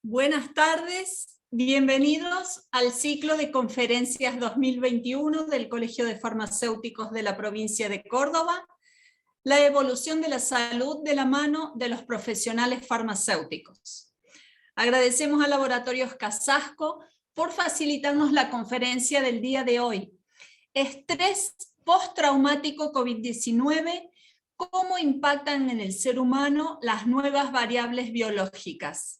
Buenas tardes, bienvenidos al ciclo de conferencias 2021 del Colegio de Farmacéuticos de la provincia de Córdoba, la evolución de la salud de la mano de los profesionales farmacéuticos. Agradecemos a Laboratorios Casasco por facilitarnos la conferencia del día de hoy. Estrés postraumático COVID-19, ¿cómo impactan en el ser humano las nuevas variables biológicas?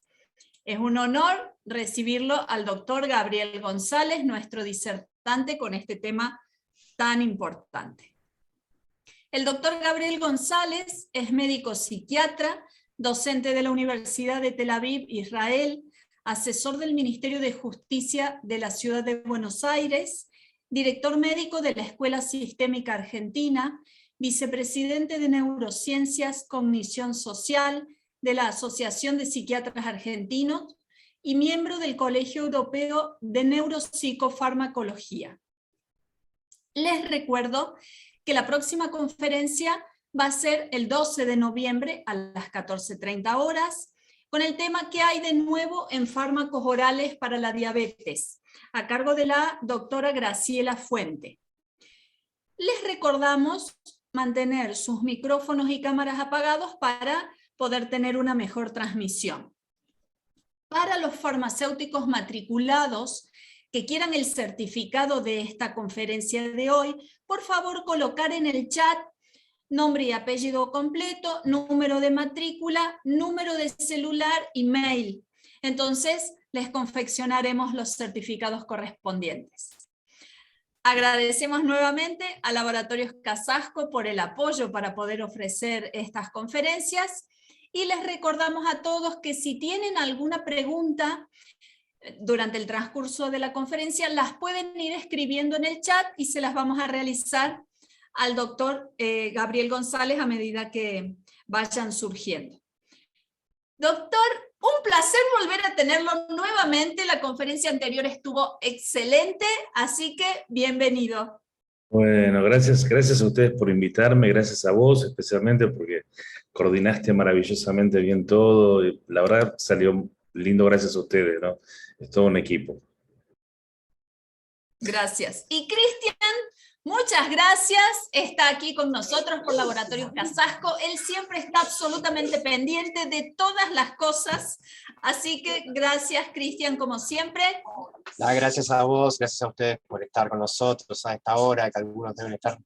Es un honor recibirlo al doctor Gabriel González, nuestro disertante con este tema tan importante. El doctor Gabriel González es médico psiquiatra, docente de la Universidad de Tel Aviv, Israel, asesor del Ministerio de Justicia de la Ciudad de Buenos Aires, director médico de la Escuela Sistémica Argentina, vicepresidente de Neurociencias, Cognición Social, de la Asociación de Psiquiatras Argentinos y miembro del Colegio Europeo de Neuropsicofarmacología. Les recuerdo que la próxima conferencia va a ser el 12 de noviembre a las 14:30 horas, con el tema ¿Qué hay de nuevo en fármacos orales para la diabetes?, a cargo de la doctora Graciela Fuente. Les recordamos mantener sus micrófonos y cámaras apagados para poder tener una mejor transmisión. Para los farmacéuticos matriculados que quieran el certificado de esta conferencia de hoy, por favor colocar en el chat nombre y apellido completo, número de matrícula, número de celular y mail. Entonces les confeccionaremos los certificados correspondientes. Agradecemos nuevamente a Laboratorios Casasco por el apoyo para poder ofrecer estas conferencias. Y les recordamos a todos que si tienen alguna pregunta durante el transcurso de la conferencia, las pueden ir escribiendo en el chat y se las vamos a realizar al doctor Gabriel González a medida que vayan surgiendo. Doctor, un placer volver a tenerlo nuevamente. La conferencia anterior estuvo excelente, así que bienvenido. Bueno, gracias a ustedes por invitarme, gracias a vos especialmente porque coordinaste maravillosamente bien todo, y la verdad salió lindo gracias a ustedes, ¿no? Es todo un equipo. Gracias. Y Cristian, muchas gracias, está aquí con nosotros por Laboratorios Casasco, él siempre está absolutamente pendiente de todas las cosas, así que gracias Cristian como siempre. Gracias a vos, gracias a ustedes por estar con nosotros a esta hora, que algunos deben estar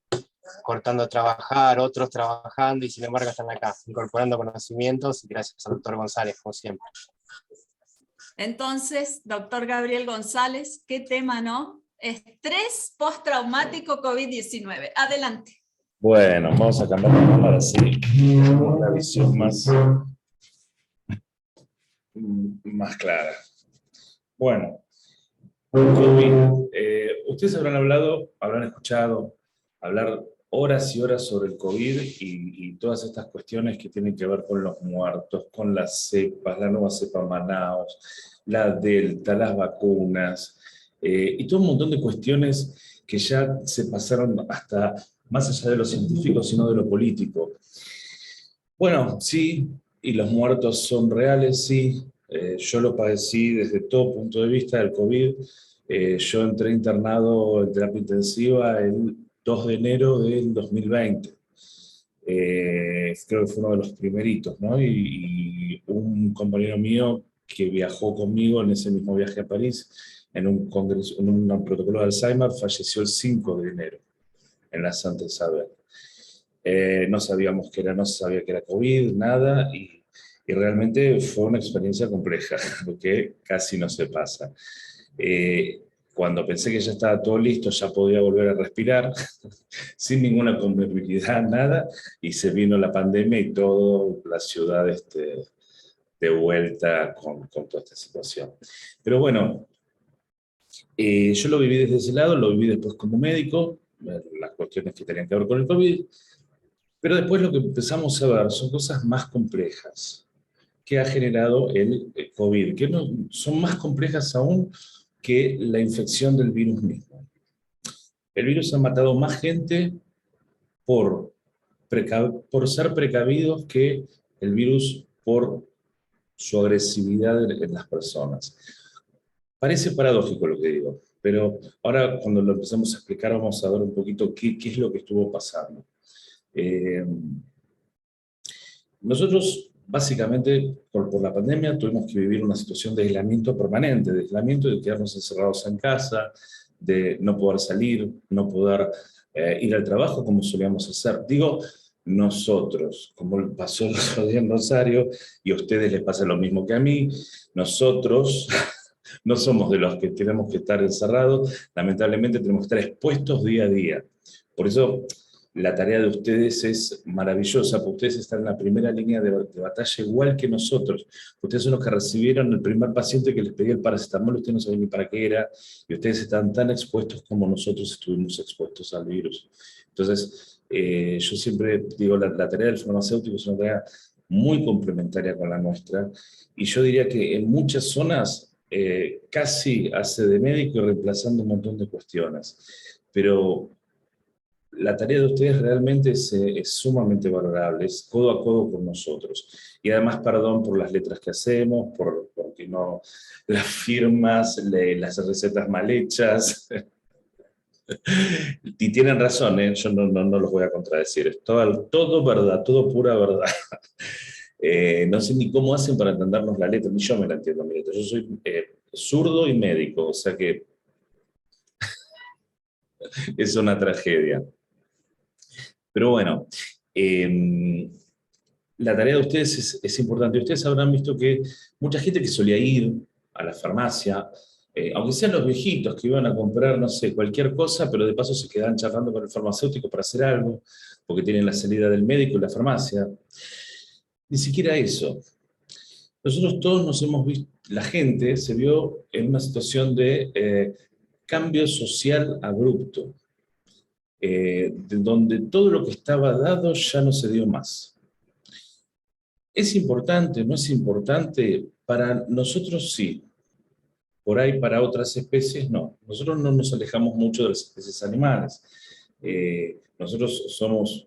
cortando a trabajar, otros trabajando, y sin embargo están acá, incorporando conocimientos, y gracias al doctor González, como siempre. Entonces, doctor Gabriel González, ¿qué tema, no? Estrés postraumático COVID-19. Adelante. Bueno, vamos a cambiar la cámara así, una visión más clara. Bueno, COVID. Ustedes habrán escuchado hablar horas y horas sobre el COVID y todas estas cuestiones que tienen que ver con los muertos, con las cepas, la nueva cepa Manaus, la Delta, las vacunas, y todo un montón de cuestiones que ya se pasaron hasta más allá de lo científico, sino de lo político. Bueno, sí, y los muertos son reales, sí. Yo lo padecí desde todo punto de vista del COVID. Yo entré internado en terapia intensiva el 2 de enero del 2020. Creo que fue uno de los primeritos, ¿no? Y un compañero mío que viajó conmigo en ese mismo viaje a París, en un congreso, en un protocolo de Alzheimer, falleció el 5 de enero en la Santa Isabel. No sabíamos qué era, no se sabía que era COVID, nada, y realmente fue una experiencia compleja, porque casi no se pasa. Cuando pensé que ya estaba todo listo, ya podía volver a respirar, sin ninguna comorbilidad, nada, y se vino la pandemia y toda la ciudad de vuelta con toda esta situación. Pero bueno, yo lo viví desde ese lado, lo viví después como médico, las cuestiones que tenían que ver con el COVID, pero después lo que empezamos a ver son cosas más complejas que ha generado el COVID, que no, son más complejas aún que la infección del virus mismo. El virus ha matado más gente por ser precavidos que el virus por su agresividad en las personas. Parece paradójico lo que digo, pero ahora cuando lo empezamos a explicar vamos a ver un poquito qué es lo que estuvo pasando. Nosotros, básicamente, por la pandemia, tuvimos que vivir una situación de aislamiento permanente, de aislamiento, de quedarnos encerrados en casa, de no poder salir, no poder ir al trabajo como solíamos hacer. Digo, nosotros, como pasó el otro día en Rosario, y a ustedes les pasa lo mismo que a mí, nosotros no somos de los que tenemos que estar encerrados, lamentablemente tenemos que estar expuestos día a día. Por eso la tarea de ustedes es maravillosa, porque ustedes están en la primera línea de batalla igual que nosotros. Ustedes son los que recibieron el primer paciente que les pedía el paracetamol, ustedes no sabían ni para qué era, y ustedes están tan expuestos como nosotros estuvimos expuestos al virus. Entonces, yo siempre digo, la tarea del farmacéutico es una tarea muy complementaria con la nuestra, y yo diría que en muchas zonas casi hace de médico y reemplazando un montón de cuestiones. Pero la tarea de ustedes realmente es sumamente valorable, es codo a codo con nosotros. Y además, perdón por las letras que hacemos, porque no, las firmas, las recetas mal hechas. Y tienen razón, yo no los voy a contradecir, es todo verdad, todo pura verdad. No sé ni cómo hacen para entendernos la letra, ni yo me la entiendo mi letra. Yo soy zurdo y médico, o sea que es una tragedia. Pero bueno, la tarea de ustedes es importante. Ustedes habrán visto que mucha gente que solía ir a la farmacia, aunque sean los viejitos que iban a comprar, no sé, cualquier cosa, pero de paso se quedaban charlando con el farmacéutico para hacer algo, porque tienen la salida del médico y la farmacia. Ni siquiera eso. Nosotros todos nos hemos visto, la gente se vio en una situación de cambio social abrupto, de donde todo lo que estaba dado ya no se dio más. ¿Es importante? ¿No es importante? Para nosotros sí. Por ahí para otras especies no. Nosotros no nos alejamos mucho de las especies animales. Nosotros somos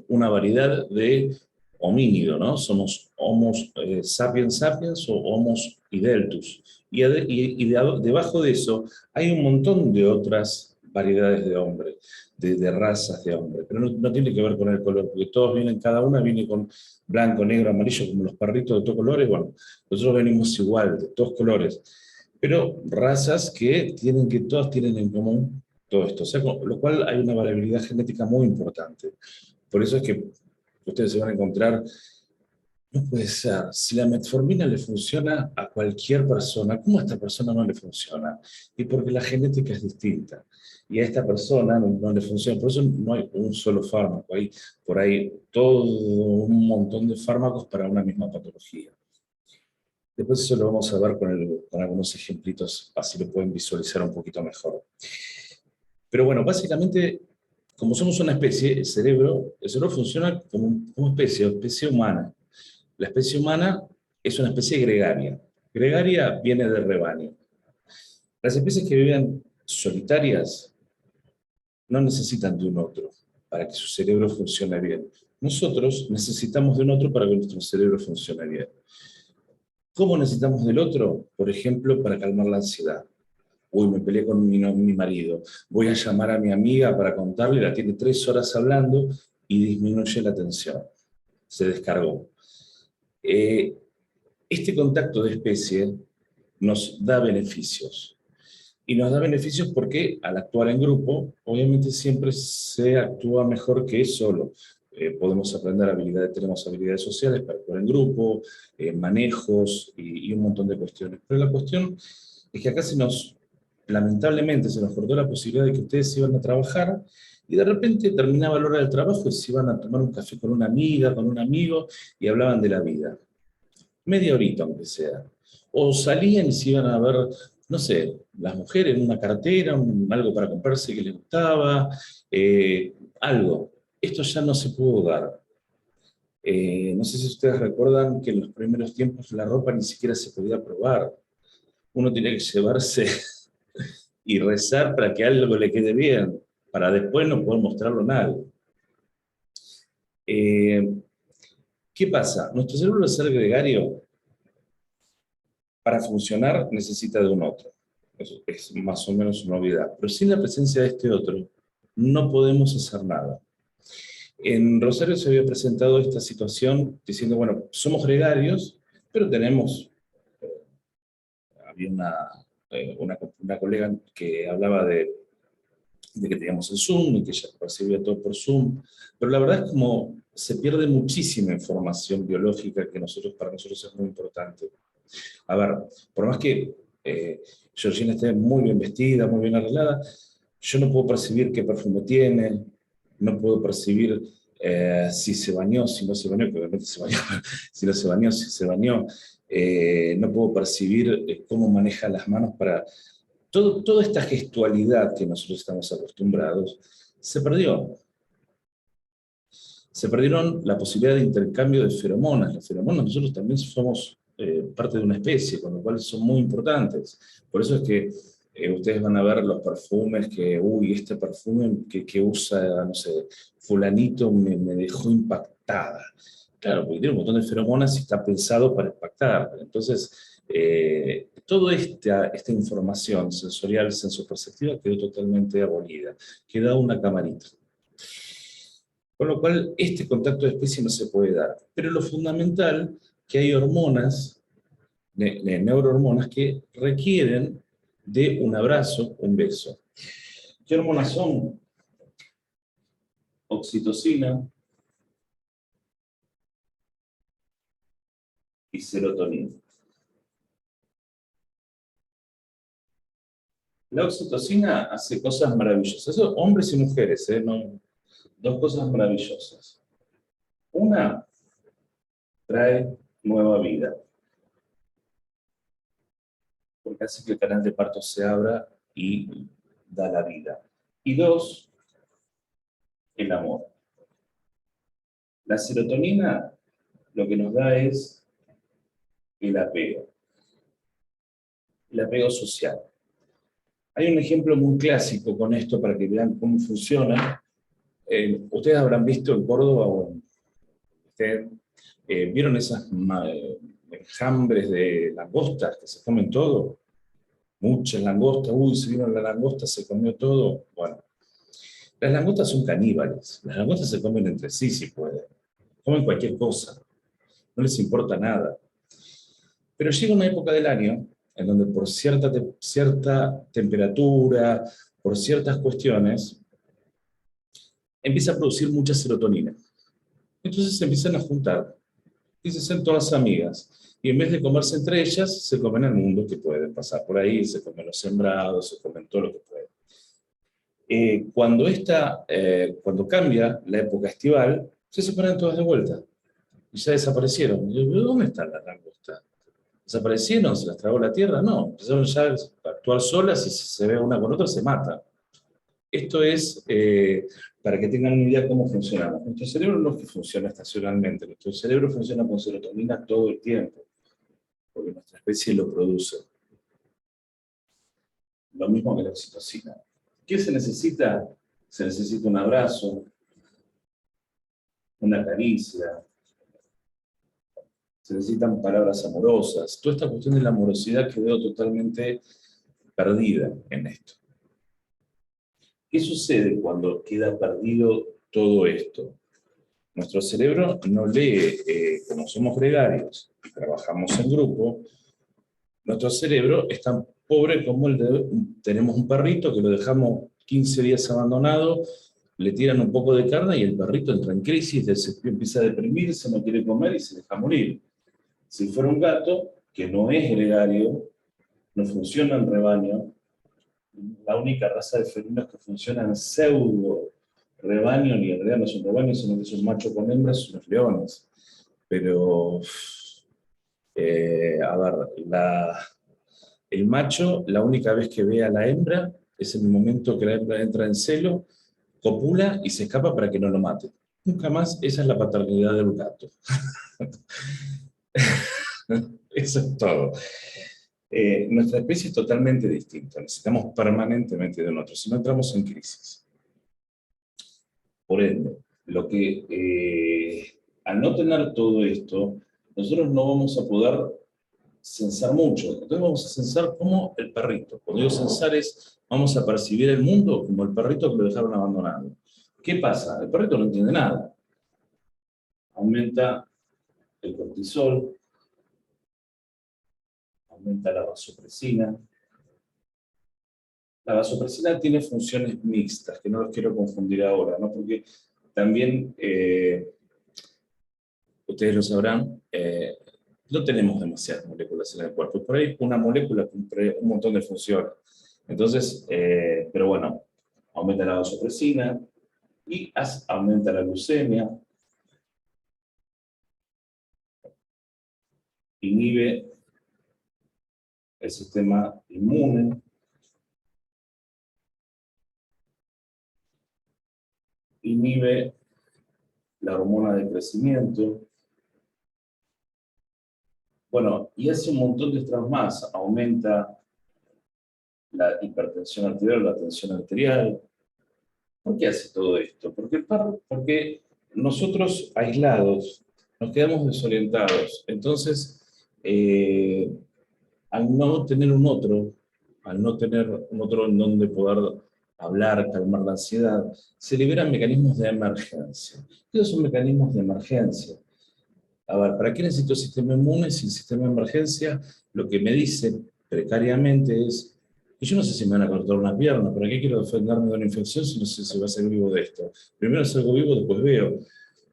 una variedad de homínido, ¿no? Somos Homo sapiens sapiens o Homo ideltus. Debajo de eso hay un montón de otras variedades de hombre, de razas de hombre, pero no tiene que ver con el color, porque todos vienen, cada una viene con blanco, negro, amarillo, como los perritos de todos colores. Bueno, nosotros venimos igual, de todos colores, pero razas que todas tienen en común todo esto, o sea, con lo cual hay una variabilidad genética muy importante. Por eso es que ustedes se van a encontrar, no puede ser, si la metformina le funciona a cualquier persona, ¿cómo a esta persona no le funciona? Y porque la genética es distinta, y a esta persona no le funciona, por eso no hay un solo fármaco, hay por ahí todo un montón de fármacos para una misma patología. Después eso lo vamos a ver con algunos ejemplitos, así lo pueden visualizar un poquito mejor. Pero bueno, básicamente, como somos una especie, el cerebro funciona como especie humana. La especie humana es una especie gregaria. Gregaria viene del rebaño. Las especies que viven solitarias no necesitan de un otro para que su cerebro funcione bien. Nosotros necesitamos de un otro para que nuestro cerebro funcione bien. ¿Cómo necesitamos del otro? Por ejemplo, para calmar la ansiedad. Uy, me peleé con mi marido, voy a llamar a mi amiga para contarle, la tiene 3 horas hablando y disminuye la tensión, se descargó. Este contacto de especie nos da beneficios, y nos da beneficios porque al actuar en grupo, obviamente siempre se actúa mejor que solo. Podemos aprender tenemos habilidades sociales para actuar en grupo, manejos y un montón de cuestiones. Pero la cuestión es que acá lamentablemente se nos cortó la posibilidad de que ustedes se iban a trabajar, y de repente terminaba la hora del trabajo y se iban a tomar un café con una amiga, con un amigo, y hablaban de la vida. Media horita, aunque sea. O salían y se iban a ver, no sé, las mujeres, una cartera, algo para comprarse que les gustaba, algo. Esto ya no se pudo dar. No sé si ustedes recuerdan que en los primeros tiempos la ropa ni siquiera se podía probar. Uno tenía que llevarse y rezar para que algo le quede bien, para después no poder mostrarlo en algo. ¿Qué pasa? Nuestro cerebro, al ser gregario, para funcionar necesita de un otro. Eso es más o menos una obviedad. Pero sin la presencia de este otro, no podemos hacer nada. En Rosario se había presentado esta situación diciendo, bueno, somos gregarios, pero tenemos... había una colega que hablaba de que teníamos el Zoom y que ya recibía todo por Zoom, pero la verdad es como se pierde muchísima información biológica que para nosotros es muy importante. A ver, por más que Georgina esté muy bien vestida, muy bien arreglada, yo no puedo percibir qué perfume tiene, no puedo percibir si se bañó, si no se bañó, que obviamente se bañó, si no se bañó, si se bañó, no puedo percibir cómo maneja las manos para... Toda esta gestualidad que nosotros estamos acostumbrados se perdió. Se perdieron la posibilidad de intercambio de feromonas. Las feromonas, nosotros también somos parte de una especie, con lo cual son muy importantes. Por eso es que ustedes van a ver los perfumes que, este perfume que usa, no sé, fulanito me dejó impactada. Claro, porque tiene un montón de feromonas y está pensado para impactar. Entonces, toda esta información sensorial, sensoperceptiva quedó totalmente abolida. Queda una camarita. Con lo cual, este contacto de especie no se puede dar. Pero lo fundamental, que hay hormonas, neurohormonas, que requieren de un abrazo, un beso. ¿Qué hormonas son? Oxitocina y serotonina. La oxitocina hace cosas maravillosas. Eso, hombres y mujeres, no, dos cosas maravillosas. Una, trae nueva vida, porque hace que el canal de parto se abra y da la vida. Y dos, el amor. La serotonina lo que nos da es el apego social. Hay un ejemplo muy clásico con esto para que vean cómo funciona. Ustedes habrán visto en Córdoba, ¿vieron esas enjambres de langostas que se comen todo? Muchas langostas, se vino la langosta, se comió todo. Bueno, las langostas son caníbales, las langostas se comen entre sí si pueden, comen cualquier cosa, no les importa nada. Pero llega una época del año en donde por cierta temperatura, por ciertas cuestiones, empieza a producir mucha serotonina. Entonces se empiezan a juntar y se hacen todas ando y en vez de comerse entre ellas, se comen el mundo que pueden pasar por ahí, se comen los sembrados, se comen todo lo que pueden. Cuando cambia la época estival, se separan todas de vuelta y ya desaparecieron. Y yo, ¿dónde están las langostas? ¿Desaparecieron? ¿Se las tragó la tierra? No, empezaron ya a actuar solas y si se ve una con otra se mata. Esto es para que tengan una idea de cómo funcionamos. Nuestro cerebro no es que funciona estacionalmente, nuestro cerebro funciona con serotonina todo el tiempo, porque nuestra especie lo produce. Lo mismo que la oxitocina. ¿Qué se necesita? Se necesita un abrazo, una caricia, se necesitan palabras amorosas. Toda esta cuestión de la amorosidad quedó totalmente perdida en esto. ¿Qué sucede cuando queda perdido todo esto? Nuestro cerebro no lee, como somos gregarios, trabajamos en grupo, nuestro cerebro es tan pobre como tenemos un perrito que lo dejamos 15 días abandonado, le tiran un poco de carne y el perrito entra en crisis, empieza a deprimirse, no quiere comer y se deja morir. Si fuera un gato, que no es gregario, no funciona en rebaño. La única raza de felinos que funciona en pseudo rebaño, ni en realidad no es un rebaño, sino que es un macho con hembras, son los leones. Pero, a ver, el macho, la única vez que ve a la hembra, es en el momento que la hembra entra en celo, copula y se escapa para que no lo mate. Nunca más, esa es la paternidad del gato. Eso es todo. Nuestra especie es totalmente distinta, necesitamos permanentemente de un otro, si no entramos en crisis. Por ende, al no tener todo esto, nosotros no vamos a poder censar mucho. Entonces vamos a censar como el perrito. Cuando digo censar vamos a percibir el mundo como el perrito que lo dejaron abandonado. ¿Qué pasa? El perrito no entiende nada. Aumenta el cortisol, aumenta la vasopresina. La vasopresina tiene funciones mixtas, que no los quiero confundir ahora, ¿no? Porque también, ustedes lo sabrán, no tenemos demasiadas moléculas en el cuerpo. Por ahí una molécula cumple un montón de funciones. Entonces, pero bueno, aumenta la vasopresina y aumenta la glucemia, inhibe el sistema inmune, inhibe la hormona de crecimiento, bueno, y hace un montón de estragos más, aumenta la hipertensión arterial, la tensión arterial. ¿Por qué hace todo esto? Porque nosotros aislados nos quedamos desorientados. Entonces, al no tener un otro en donde poder hablar, calmar la ansiedad, se liberan mecanismos de emergencia. Esos son mecanismos de emergencia. A ver, ¿para qué necesito sistema inmune? Si el sistema de emergencia lo que me dice precariamente es que yo no sé si me van a cortar una pierna, ¿para qué quiero defenderme de una infección si no sé si va a ser vivo de esto? Primero salgo vivo, después veo.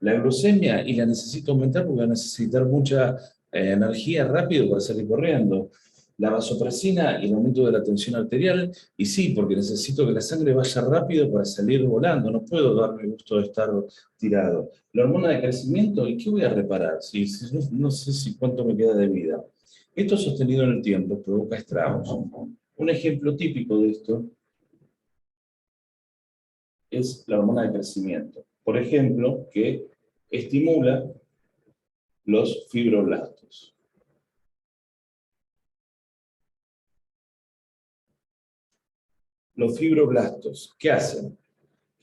La glucemia, y la necesito aumentar porque va a necesitar mucha energía rápido para salir corriendo. La vasopresina y el aumento de la tensión arterial, y sí, porque necesito que la sangre vaya rápido para salir volando, no puedo darme gusto de estar tirado. La hormona de crecimiento, ¿y qué voy a reparar? No sé si cuánto me queda de vida. Esto sostenido en el tiempo provoca estragos. Un ejemplo típico de esto es la hormona de crecimiento. Por ejemplo, que estimula los fibroblastos. Los fibroblastos, ¿qué hacen?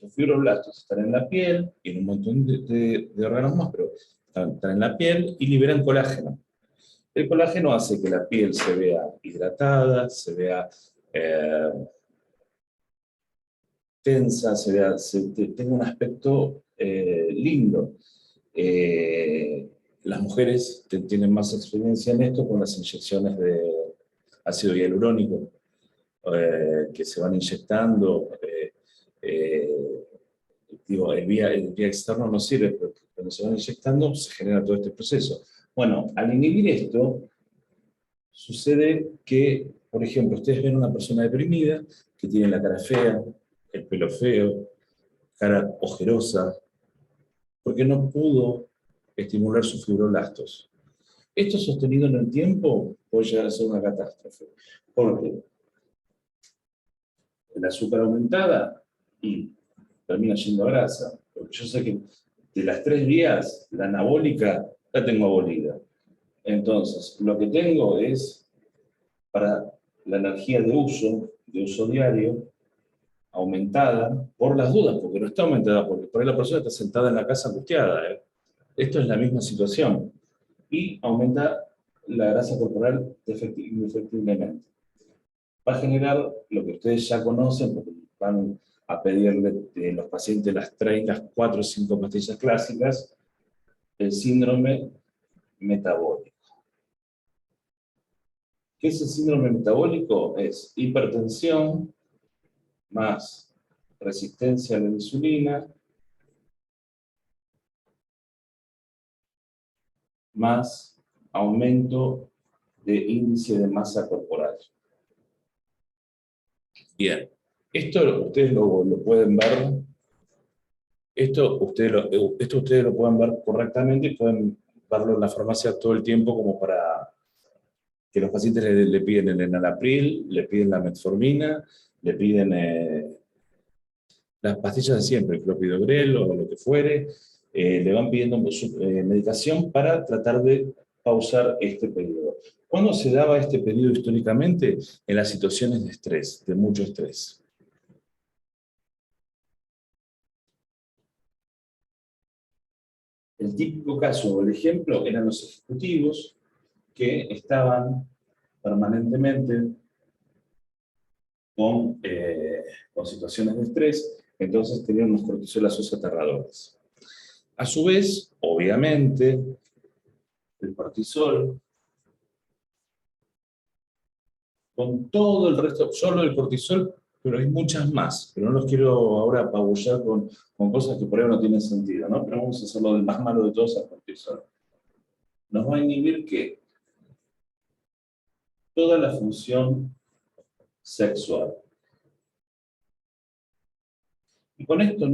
Los fibroblastos están en la piel y en un montón de órganos más, pero están en la piel y liberan colágeno. El colágeno hace que la piel se vea hidratada, se vea tensa, tenga un aspecto lindo. Las mujeres tienen más experiencia en esto con las inyecciones de ácido hialurónico que se van inyectando. Digo, el vía externo no sirve, pero cuando se van inyectando se genera todo este proceso. Bueno, al inhibir esto, sucede que, por ejemplo, ustedes ven una persona deprimida que tiene la cara fea, el pelo feo, cara ojerosa, porque no pudo estimular sus fibroblastos. Esto sostenido en el tiempo puede llegar a ser una catástrofe, porque el azúcar aumentada y termina yendo a grasa. Porque yo sé que de las 3 vías, la anabólica la tengo abolida. Entonces, lo que tengo es, para la energía de uso diario, aumentada, por las dudas, porque no está aumentada, porque por ahí la persona está sentada en la casa angustiada. Esto es la misma situación. Y aumenta la grasa corporal indefectiblemente. Va a generar lo que ustedes ya conocen, porque van a pedirle a los pacientes las 4 o 5 pastillas clásicas, el síndrome metabólico. ¿Qué es el síndrome metabólico? Es hipertensión más resistencia a la insulina más aumento de índice de masa corporal. Bien, esto ustedes lo pueden ver, esto ustedes lo pueden ver correctamente y pueden verlo en la farmacia todo el tiempo como para que los pacientes le piden el enalapril, le piden la metformina, le piden las pastillas de siempre, el clopidogrel o lo que fuere, le van pidiendo medicación para tratar de pausar este periodo. ¿Cuándo se daba este periodo históricamente? En las situaciones de estrés, de mucho estrés. El típico caso o el ejemplo eran los ejecutivos que estaban permanentemente con situaciones de estrés, entonces tenían unos cortisolazos aterradores. A su vez, obviamente, el cortisol, con todo el resto, solo el cortisol, pero hay muchas más, pero no los quiero ahora apabullar con cosas que por ahí no tienen sentido, ¿no? Pero vamos a hacerlo del más malo de todos, el cortisol. Nos va a inhibir que toda la función sexual. Y con esto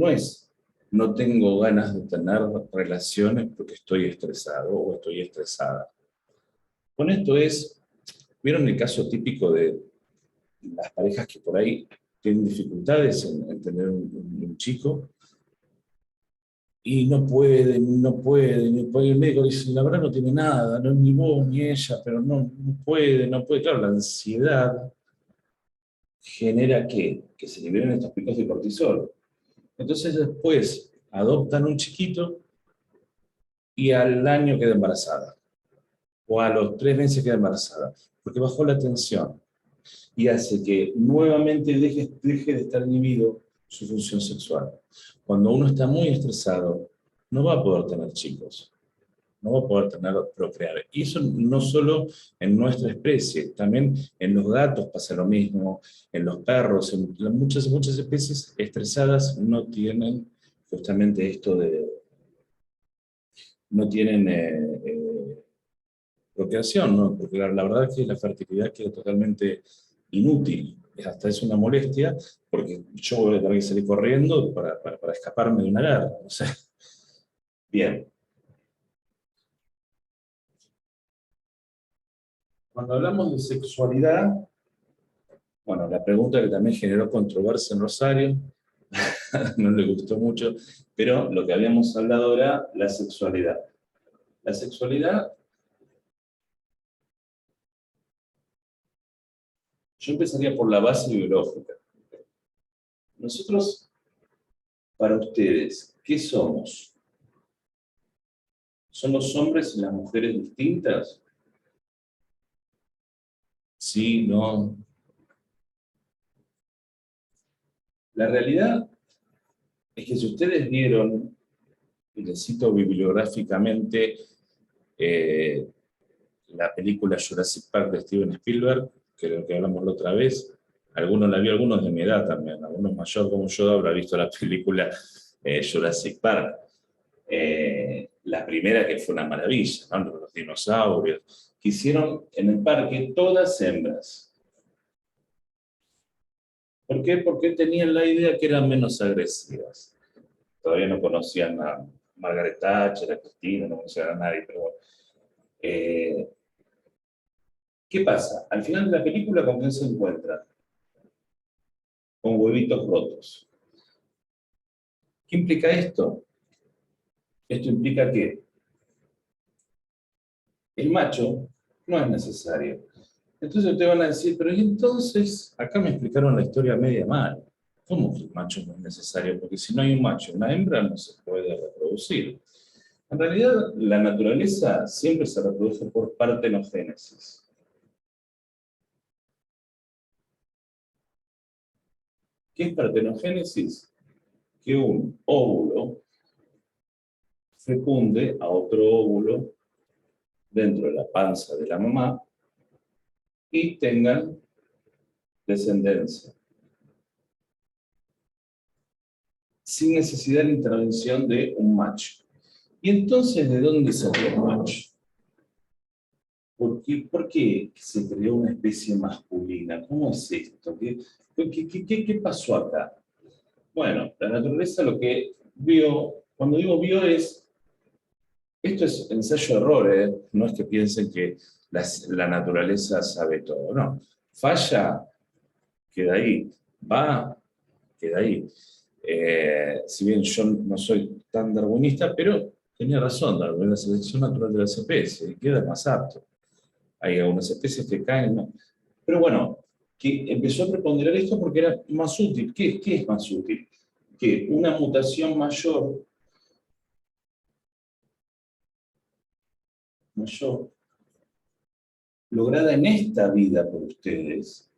no tengo ganas de tener relaciones porque estoy estresado o estoy estresada. Con esto ¿vieron el caso típico de las parejas que por ahí tienen dificultades en tener un chico? Y no pueden, el médico dice, la verdad no tiene nada, no, ni vos ni ella, pero no puede. Claro, la ansiedad genera que se liberen estos picos de cortisol. Entonces después adoptan un chiquito y al año queda embarazada. O a los 3 meses queda embarazada. Porque bajó la tensión. Y hace que nuevamente deje de estar inhibido su función sexual. Cuando uno está muy estresado, no va a poder tener chicos. No va a poder procrear. Y eso no solo en nuestra especie, también en los gatos pasa lo mismo, en los perros, en muchas especies estresadas no tienen justamente esto no tienen procreación, ¿no? Porque la verdad es que la fertilidad queda totalmente inútil, hasta es una molestia, porque yo voy a tener que salir corriendo para escaparme de una guerra. O sea, bien. Cuando hablamos de sexualidad, bueno, la pregunta que también generó controversia en Rosario, no le gustó mucho, pero lo que habíamos hablado era la sexualidad. La sexualidad, yo empezaría por la base biológica. Nosotros, para ustedes, ¿qué somos? ¿Son los hombres y las mujeres distintas? Sí, no. La realidad es que si ustedes vieron, y les cito bibliográficamente, la película Jurassic Park de Steven Spielberg, que es lo que hablamos la otra vez, algunos la vio, algunos de mi edad también, algunos mayor como yo habrá visto la película Jurassic Park. La primera que fue una maravilla, ¿no? Los dinosaurios, que hicieron en el parque todas hembras. ¿Por qué? Porque tenían la idea que eran menos agresivas. Todavía no conocían a Margaret Thatcher, a Cristina, no conocían a nadie, pero bueno. ¿Qué pasa? Al final de la película, ¿con quién se encuentra? Con huevitos rotos. ¿Qué implica esto? Esto implica que el macho no es necesario. Entonces ustedes van a decir, pero ¿y entonces? Acá me explicaron la historia media mal. ¿Cómo que el macho no es necesario? Porque si no hay un macho y una hembra, no se puede reproducir. En realidad, la naturaleza siempre se reproduce por partenogénesis. ¿Qué es partenogénesis? Que un óvulo fecunde a otro óvulo dentro de la panza de la mamá y tengan descendencia, sin necesidad de intervención de un macho. ¿Y entonces de dónde salió el macho? ¿Por qué se creó una especie masculina? ¿Cómo es esto? ¿Qué pasó acá? Bueno, la naturaleza lo que vio, cuando digo vio esto es ensayo-error, ¿eh? No es que piensen que la naturaleza sabe todo, no. Falla, queda ahí. Va, queda ahí. Si bien yo no soy tan darwinista, pero tenía razón, Darwin, la selección natural de las especies, y queda más apto. Hay algunas especies que caen, ¿no? Pero bueno, que empezó a preponderar esto porque era más útil. ¿Qué es más útil? Que una mutación mayor, lograda en esta vida por ustedes,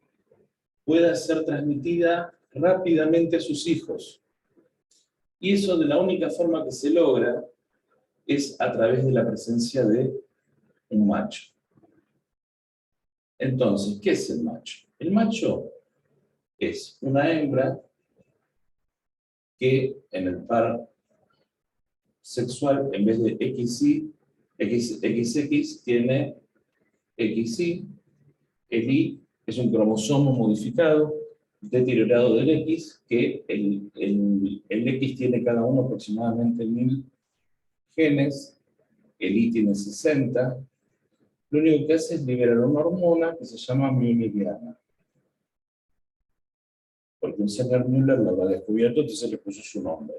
pueda ser transmitida rápidamente a sus hijos. Y eso de la única forma que se logra es a través de la presencia de un macho. Entonces, ¿qué es el macho? El macho es una hembra que en el par sexual, en vez de XX, tiene XY. El Y es un cromosoma modificado, deteriorado del X, que el X tiene cada uno aproximadamente 1000 genes, el Y tiene 60. Lo único que hace es liberar una hormona que se llama miogliniana. Porque un señor Müller lo habrá descubierto, entonces le puso su nombre.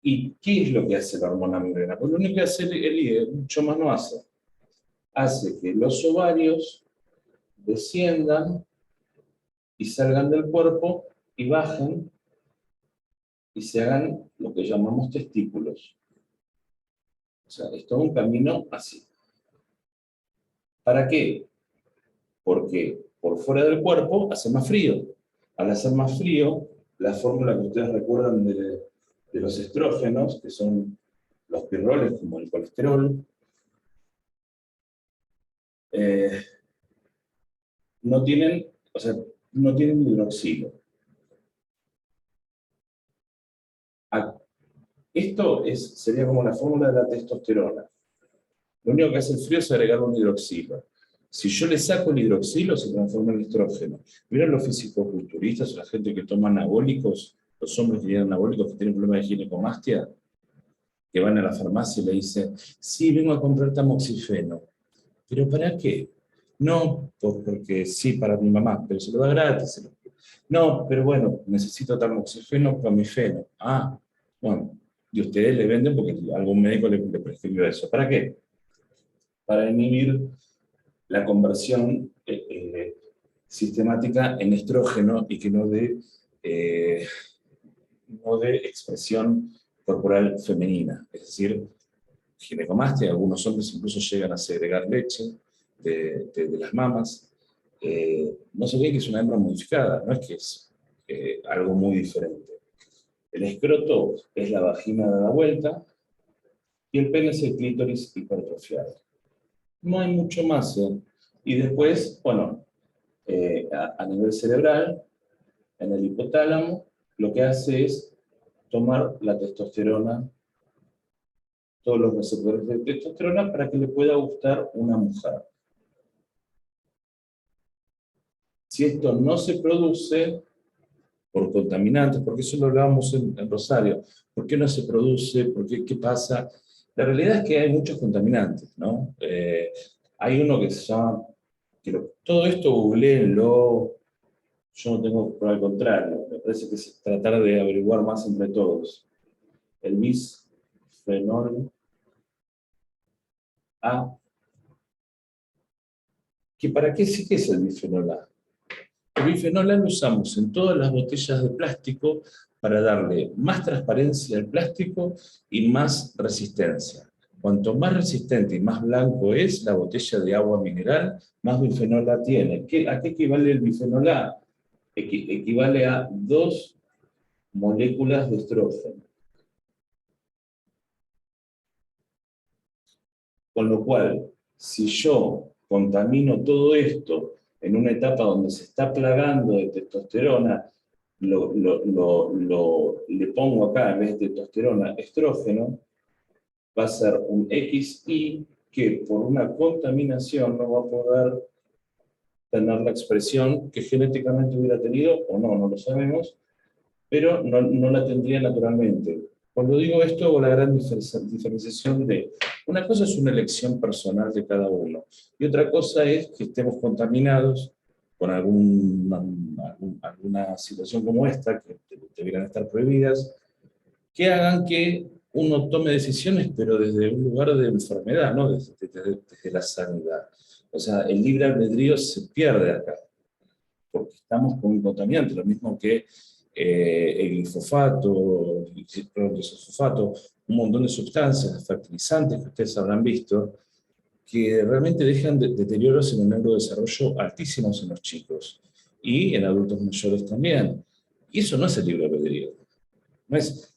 ¿Y qué es lo que hace la hormona miogliniana? Pues lo único que hace el Y, mucho más no hace. Hace que los ovarios desciendan y salgan del cuerpo y bajen y se hagan lo que llamamos testículos. O sea, es todo un camino así. ¿Para qué? Porque por fuera del cuerpo hace más frío. Al hacer más frío, la fórmula que ustedes recuerdan de los estrógenos, que son los pirroles como el colesterol, no tienen hidroxilo. Esto sería como la fórmula de la testosterona. Lo único que hace el frío es agregar un hidroxilo. Si yo le saco el hidroxilo, se transforma en estrógeno. Miren los fisicoculturistas o la gente que toma anabólicos, los hombres que tienen anabólicos que tienen problemas de ginecomastia, que van a la farmacia y le dicen, sí, vengo a comprar tamoxifeno. ¿Pero para qué? No, porque sí, para mi mamá, pero se lo da gratis. No, pero bueno, necesito tamoxifeno, clomifeno. Ah, bueno, y ustedes le venden porque algún médico le prescribió eso. ¿Para qué? Para inhibir la conversión sistemática en estrógeno y que no de expresión corporal femenina. Es decir, ginecomastia, algunos hombres incluso llegan a segregar leche de las mamas. No se ve que es una hembra modificada, no es que es algo muy diferente. El escroto es la vagina dada vuelta y el pene es el clítoris hipertrofiado. No hay mucho más. Y después, bueno, a nivel cerebral, en el hipotálamo, lo que hace es tomar la testosterona, todos los receptores de testosterona, para que le pueda gustar una mujer. Si esto no se produce por contaminantes, porque eso lo hablábamos en Rosario, ¿por qué no se produce? ¿Qué pasa? La realidad es que hay muchos contaminantes, ¿no? Hay uno que se llama, todo esto googleenlo, yo no tengo por el contrario, me parece que es tratar de averiguar más entre todos. El bisfenol A. ¿Para qué sí que es el bisfenol A? El bifenol A lo usamos en todas las botellas de plástico para darle más transparencia al plástico y más resistencia. Cuanto más resistente y más blanco es la botella de agua mineral, más bifenol A tiene. ¿A qué equivale el bifenol A? Equivale a 2 moléculas de estrógeno. Con lo cual, si yo contamino todo esto en una etapa donde se está plagando de testosterona, le pongo acá, en vez de testosterona, estrógeno, va a ser un XY que por una contaminación no va a poder tener la expresión que genéticamente hubiera tenido, o no, no lo sabemos, pero no la tendría naturalmente. Cuando digo esto, hago la gran diferenciación de, una cosa es una elección personal de cada uno, y otra cosa es que estemos contaminados con alguna situación como esta, que debieran estar prohibidas, que hagan que uno tome decisiones, pero desde un lugar de enfermedad, no desde la sanidad. O sea, el libre albedrío se pierde acá, porque estamos con un contaminante, lo mismo que el glifosato, el glifosato, un montón de sustancias, fertilizantes que ustedes habrán visto, que realmente dejan deterioros en el neurodesarrollo altísimos en los chicos, y en adultos mayores también. Y eso no es el libre albedrío. No es,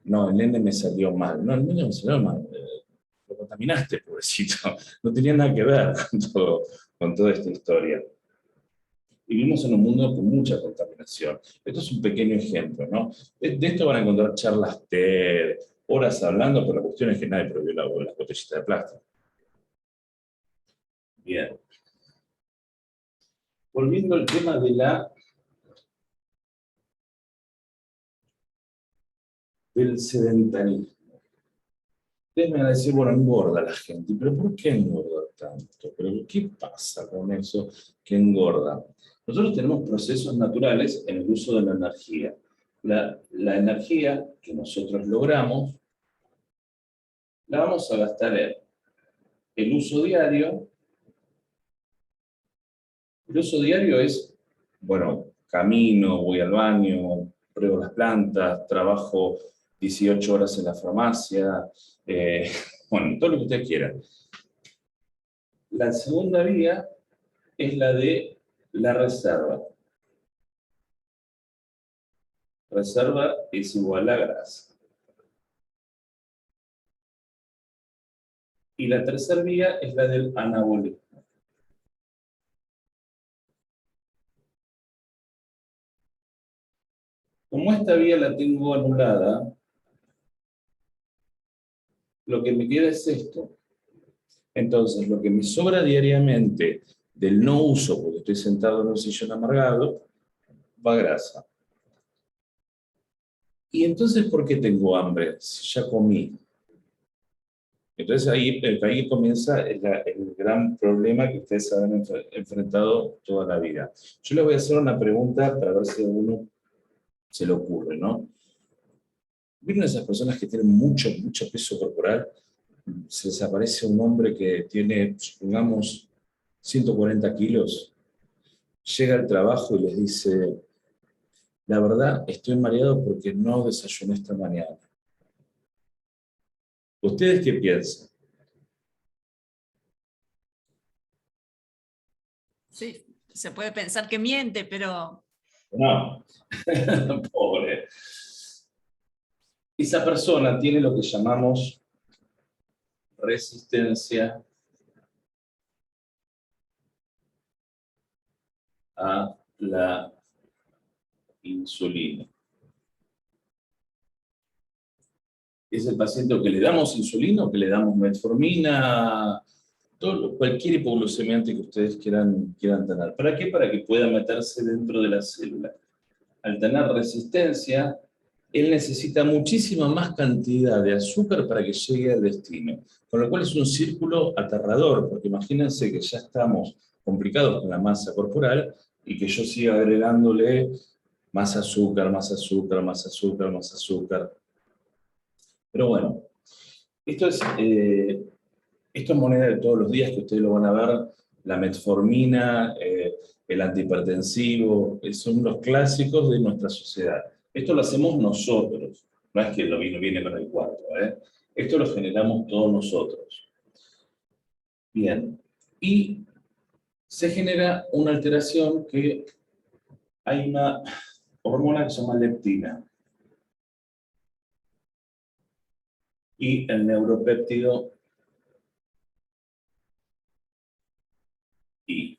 no, el nene me salió mal. No, el nene me salió mal. Lo contaminaste, pobrecito. No tenía nada que ver con toda esta historia. Vivimos en un mundo con mucha contaminación. Esto es un pequeño ejemplo, ¿no? De esto van a encontrar charlas TED, horas hablando, pero la cuestión es que nadie prohibió las botellitas de plástico. Bien. Volviendo al tema del sedentarismo. Ustedes me van a decir, bueno, engorda la gente, pero ¿por qué engorda tanto? ¿Pero qué pasa con eso que engorda? Nosotros tenemos procesos naturales en el uso de la energía. La energía que nosotros logramos, la vamos a gastar en el uso diario. El uso diario es, bueno, camino, voy al baño, pruebo las plantas, trabajo 18 horas en la farmacia, bueno, todo lo que ustedes quieran. La segunda vía es la de la reserva. Reserva es igual a grasa. Y la tercera vía es la del anabolismo. Como esta vía la tengo anulada, lo que me queda es esto. Entonces, lo que me sobra diariamente del no uso, porque estoy sentado en un sillón amargado, va a grasa. Y entonces, ¿por qué tengo hambre? Si ya comí. Entonces ahí comienza el gran problema que ustedes han enfrentado toda la vida. Yo les voy a hacer una pregunta para ver si a uno se le ocurre, ¿no? ¿Vieron esas personas que tienen mucho peso corporal? Se les aparece un hombre que tiene, supongamos, 140 kilos, llega al trabajo y les dice, la verdad, estoy mareado porque no desayuné esta mañana. ¿Ustedes qué piensan? Sí, se puede pensar que miente, pero... No, pobre. Esa persona tiene lo que llamamos resistencia a la insulina. Es el paciente que le damos insulina o que le damos metformina, cualquier hipoglucemiante que ustedes quieran tener. ¿Para qué? Para que pueda meterse dentro de la célula. Al tener resistencia, él necesita muchísima más cantidad de azúcar para que llegue al destino. Con lo cual es un círculo aterrador, porque imagínense que ya estamos complicados con la masa corporal y que yo siga agregándole más azúcar, más azúcar, más azúcar, más azúcar. Pero bueno, esto es moneda de todos los días, que ustedes lo van a ver, la metformina, el antihipertensivo, son los clásicos de nuestra sociedad. Esto lo hacemos nosotros, no es que lo viene con el cuarto, esto lo generamos todos nosotros. Bien, y se genera una alteración que hay una hormona que se llama leptina. Y el neuropéptido I.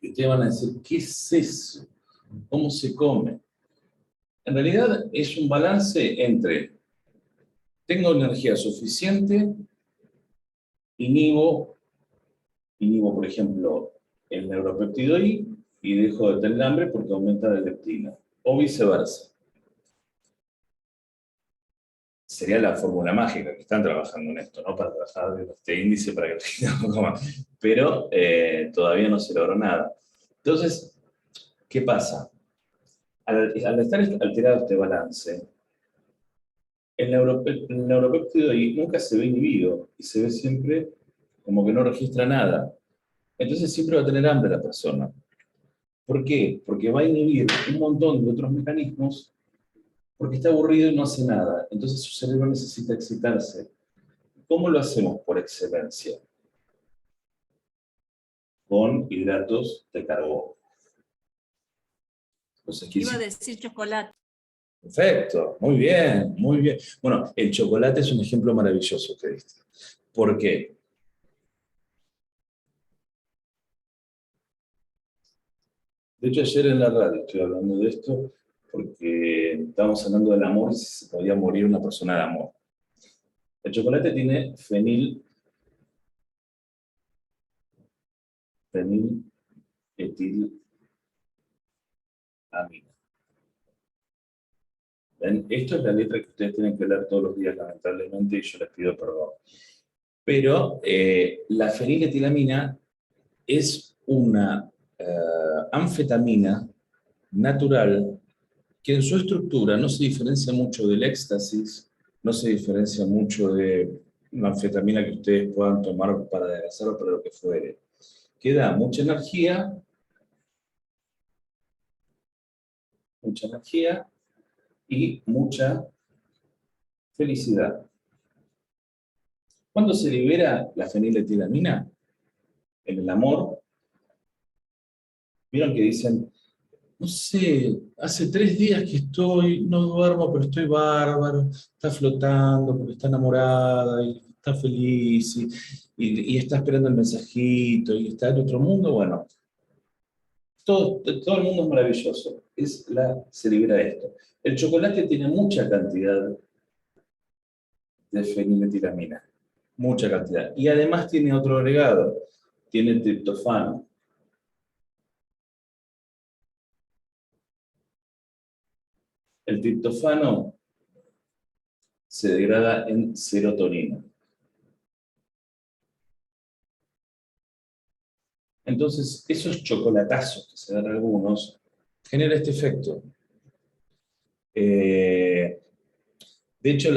Y ustedes van a decir, ¿qué es eso? ¿Cómo se come? En realidad es un balance entre tengo energía suficiente inhibo, por ejemplo, el neuropéptido I y dejo de tener hambre porque aumenta la leptina, o viceversa. Sería la fórmula mágica, que están trabajando en esto, ¿no? Para trabajar en este índice para que el gente no coma. Pero todavía no se logró nada. Entonces, ¿qué pasa? Al estar alterado este balance, el neuropéptido I nunca se ve inhibido y se ve siempre como que no registra nada. Entonces siempre va a tener hambre la persona. ¿Por qué? Porque va a inhibir un montón de otros mecanismos porque está aburrido y no hace nada. Entonces su cerebro necesita excitarse. ¿Cómo lo hacemos por excelencia? Con hidratos de carbono. Entonces, Iba a decir chocolate. Perfecto, muy bien, muy bien. Bueno, el chocolate es un ejemplo maravilloso que diste. ¿Por qué? De hecho, ayer en la radio estoy hablando de esto porque estábamos hablando del amor y si se podía morir una persona de amor. El chocolate tiene feniletilaminas. ¿Ven? Esto es la letra que ustedes tienen que leer todos los días, lamentablemente, y yo les pido perdón. Pero la feniletilamina es una anfetamina natural que en su estructura no se diferencia mucho del éxtasis, no se diferencia mucho de una anfetamina que ustedes puedan tomar para adelgazar o para lo que fuere. Que da mucha energía y mucha felicidad. ¿Cuándo se libera la feniletilamina? En el amor. Vieron que dicen, no sé, hace 3 días que no duermo, pero estoy bárbaro, está flotando porque está enamorada y está feliz y está esperando el mensajito y está en otro mundo. Bueno, todo el mundo es maravilloso. Se libera esto. El chocolate tiene mucha cantidad de feniletilamina, mucha cantidad. Y además tiene otro agregado, tiene triptofano. El triptofano se degrada en serotonina. Entonces, esos chocolatazos que se dan algunos, genera este efecto. De hecho,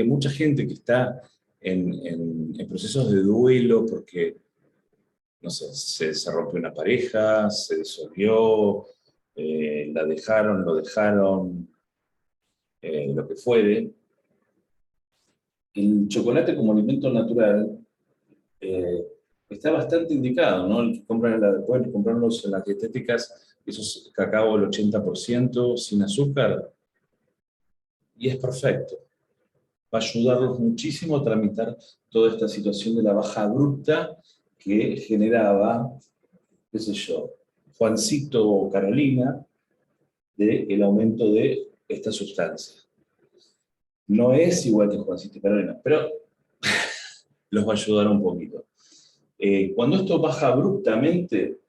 mucha gente que está en procesos de duelo porque, no sé, se rompió una pareja, se disolvió, la dejaron, lo dejaron, lo que fuere, el chocolate como alimento natural está bastante indicado, ¿no? El que pueden comprarlos en las dietéticas, esos cacao el 80% sin azúcar, y es perfecto. Va a ayudarlos muchísimo a tramitar toda esta situación de la baja abrupta que generaba, qué sé yo, Juancito o Carolina, del aumento de esta sustancia. No es igual que Juancito y Carolina, pero los va a ayudar un poquito. Cuando esto baja abruptamente,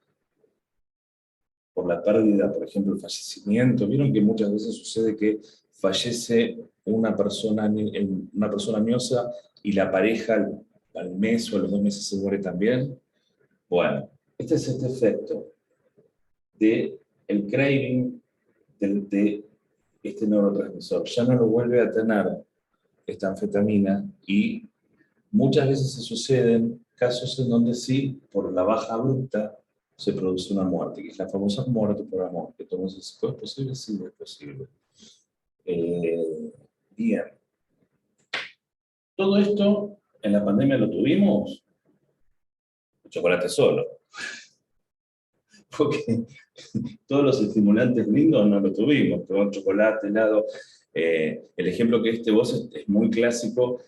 por la pérdida, por ejemplo, el fallecimiento, vieron que muchas veces sucede que fallece una persona miosa y la pareja al mes o a los 2 meses se muere también. Bueno, este es este efecto del craving de este neurotransmisor. Ya no lo vuelve a tener esta anfetamina y muchas veces se suceden casos en donde sí, por la baja abrupta, se produce una muerte, que es la famosa muerte por amor. Entonces, ¿es posible? Sí, es posible. Bien. Todo esto en la pandemia lo tuvimos, el chocolate solo. Porque todos los estimulantes lindos no lo tuvimos, tomamos chocolate, helado. El ejemplo que vos es muy clásico,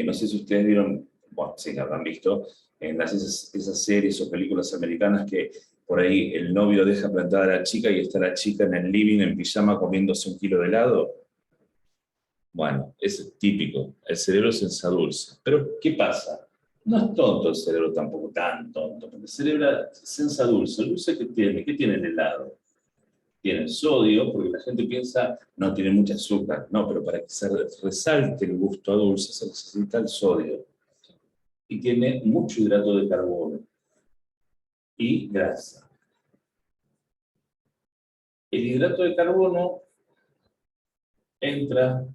no sé si ustedes vieron, bueno, sí, lo habrán visto, en esas series o películas americanas que por ahí el novio deja plantada a la chica y está la chica en el living en pijama comiéndose 1 kilo de helado. Bueno, es típico, el cerebro se ensadulce. Pero, ¿qué pasa? No es tonto el cerebro tampoco, tan tonto, porque celebra sensa dulce. ¿El dulce qué tiene? ¿Qué tiene el helado? Tiene sodio, porque la gente piensa, no, tiene mucha azúcar. No, pero para que se resalte el gusto a dulce se necesita el sodio. Y tiene mucho hidrato de carbono y grasa. El hidrato de carbono entra,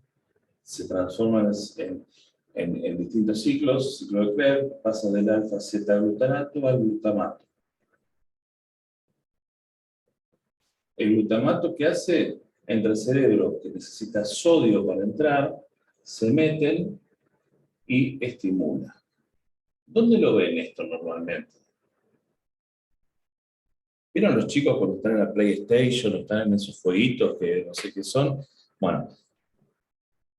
se transforma en distintos ciclos, ciclo de Krebs, pasa del alfa-Z-glutamato al glutamato. El glutamato, ¿qué hace? Entra el cerebro, que necesita sodio para entrar, se meten y estimula. ¿Dónde lo ven esto normalmente? ¿Vieron los chicos cuando están en la PlayStation o están en esos jueguitos que no sé qué son? Bueno,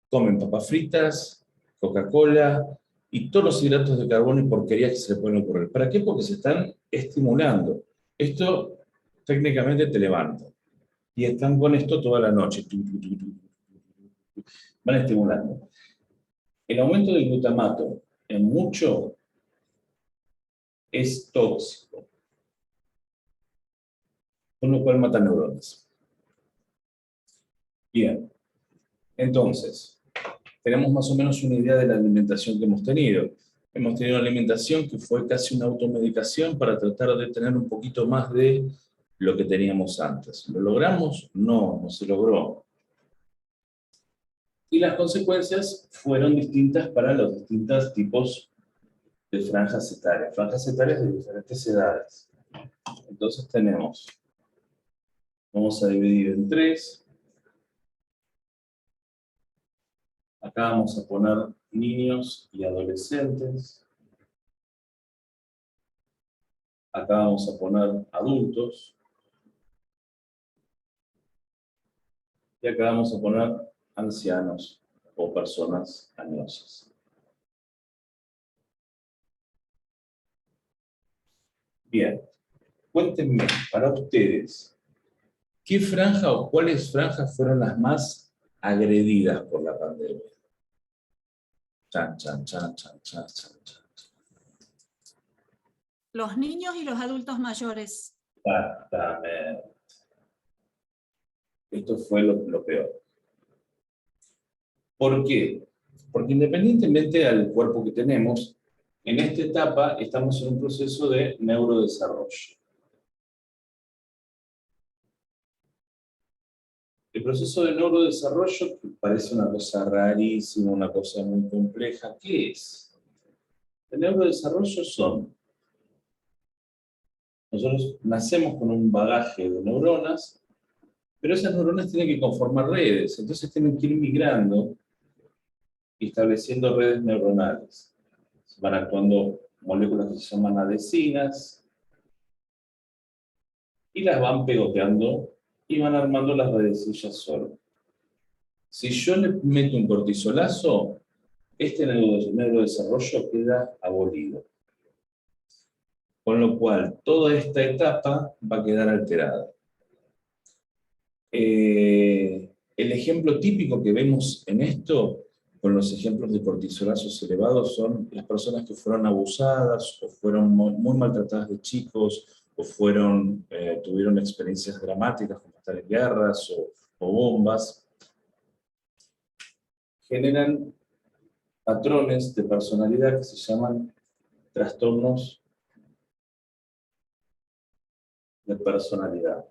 comen papas fritas, Coca-Cola y todos los hidratos de carbono y porquerías que se le pueden ocurrir. ¿Para qué? Porque se están estimulando. Esto técnicamente te levanta. Y están con esto toda la noche. Van estimulando. El aumento del glutamato en mucho es tóxico, con lo cual mata neuronas. Bien, entonces, tenemos más o menos una idea de la alimentación que hemos tenido. Hemos tenido una alimentación que fue casi una automedicación para tratar de tener un poquito más de lo que teníamos antes. ¿Lo logramos? No, no se logró. Y las consecuencias fueron distintas para los distintos tipos de franjas etarias de diferentes edades. Entonces tenemos, vamos a dividir en 3. Acá vamos a poner niños y adolescentes. Acá vamos a poner adultos. Y acá vamos a poner ancianos o personas añosas. Bien, cuéntenme, para ustedes, ¿qué franja o cuáles franjas fueron las más agredidas por la pandemia? Chan, chan, chan, chan, chan, chan, chan. Los niños y los adultos mayores. Exactamente. Esto fue lo peor. ¿Por qué? Porque independientemente del cuerpo que tenemos, en esta etapa estamos en un proceso de neurodesarrollo. El proceso de neurodesarrollo parece una cosa rarísima, una cosa muy compleja. ¿Qué es? El neurodesarrollo son... Nosotros nacemos con un bagaje de neuronas, pero esas neuronas tienen que conformar redes, entonces tienen que ir migrando y estableciendo redes neuronales. Van actuando moléculas que se llaman adhesinas y las van pegoteando y van armando las redecillas solo. Si yo le meto un cortisolazo, este neurodesarrollo queda abolido. Con lo cual, toda esta etapa va a quedar alterada. El ejemplo típico que vemos en esto, con los ejemplos de cortisolazos elevados, son las personas que fueron abusadas o fueron muy maltratadas de chicos o tuvieron experiencias dramáticas como estar en guerras o bombas. Generan patrones de personalidad que se llaman trastornos de personalidad,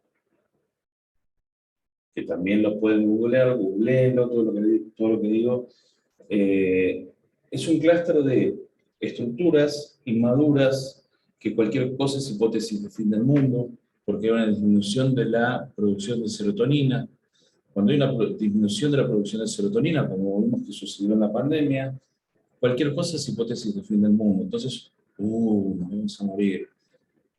que también lo pueden googlear, googleenlo, todo lo que digo. Es un clúster de estructuras inmaduras, que cualquier cosa es hipótesis de fin del mundo, porque hay una disminución de la producción de serotonina. Cuando hay una disminución de la producción de serotonina, como vimos que sucedió en la pandemia, cualquier cosa es hipótesis de fin del mundo. Entonces, nos vamos a morir.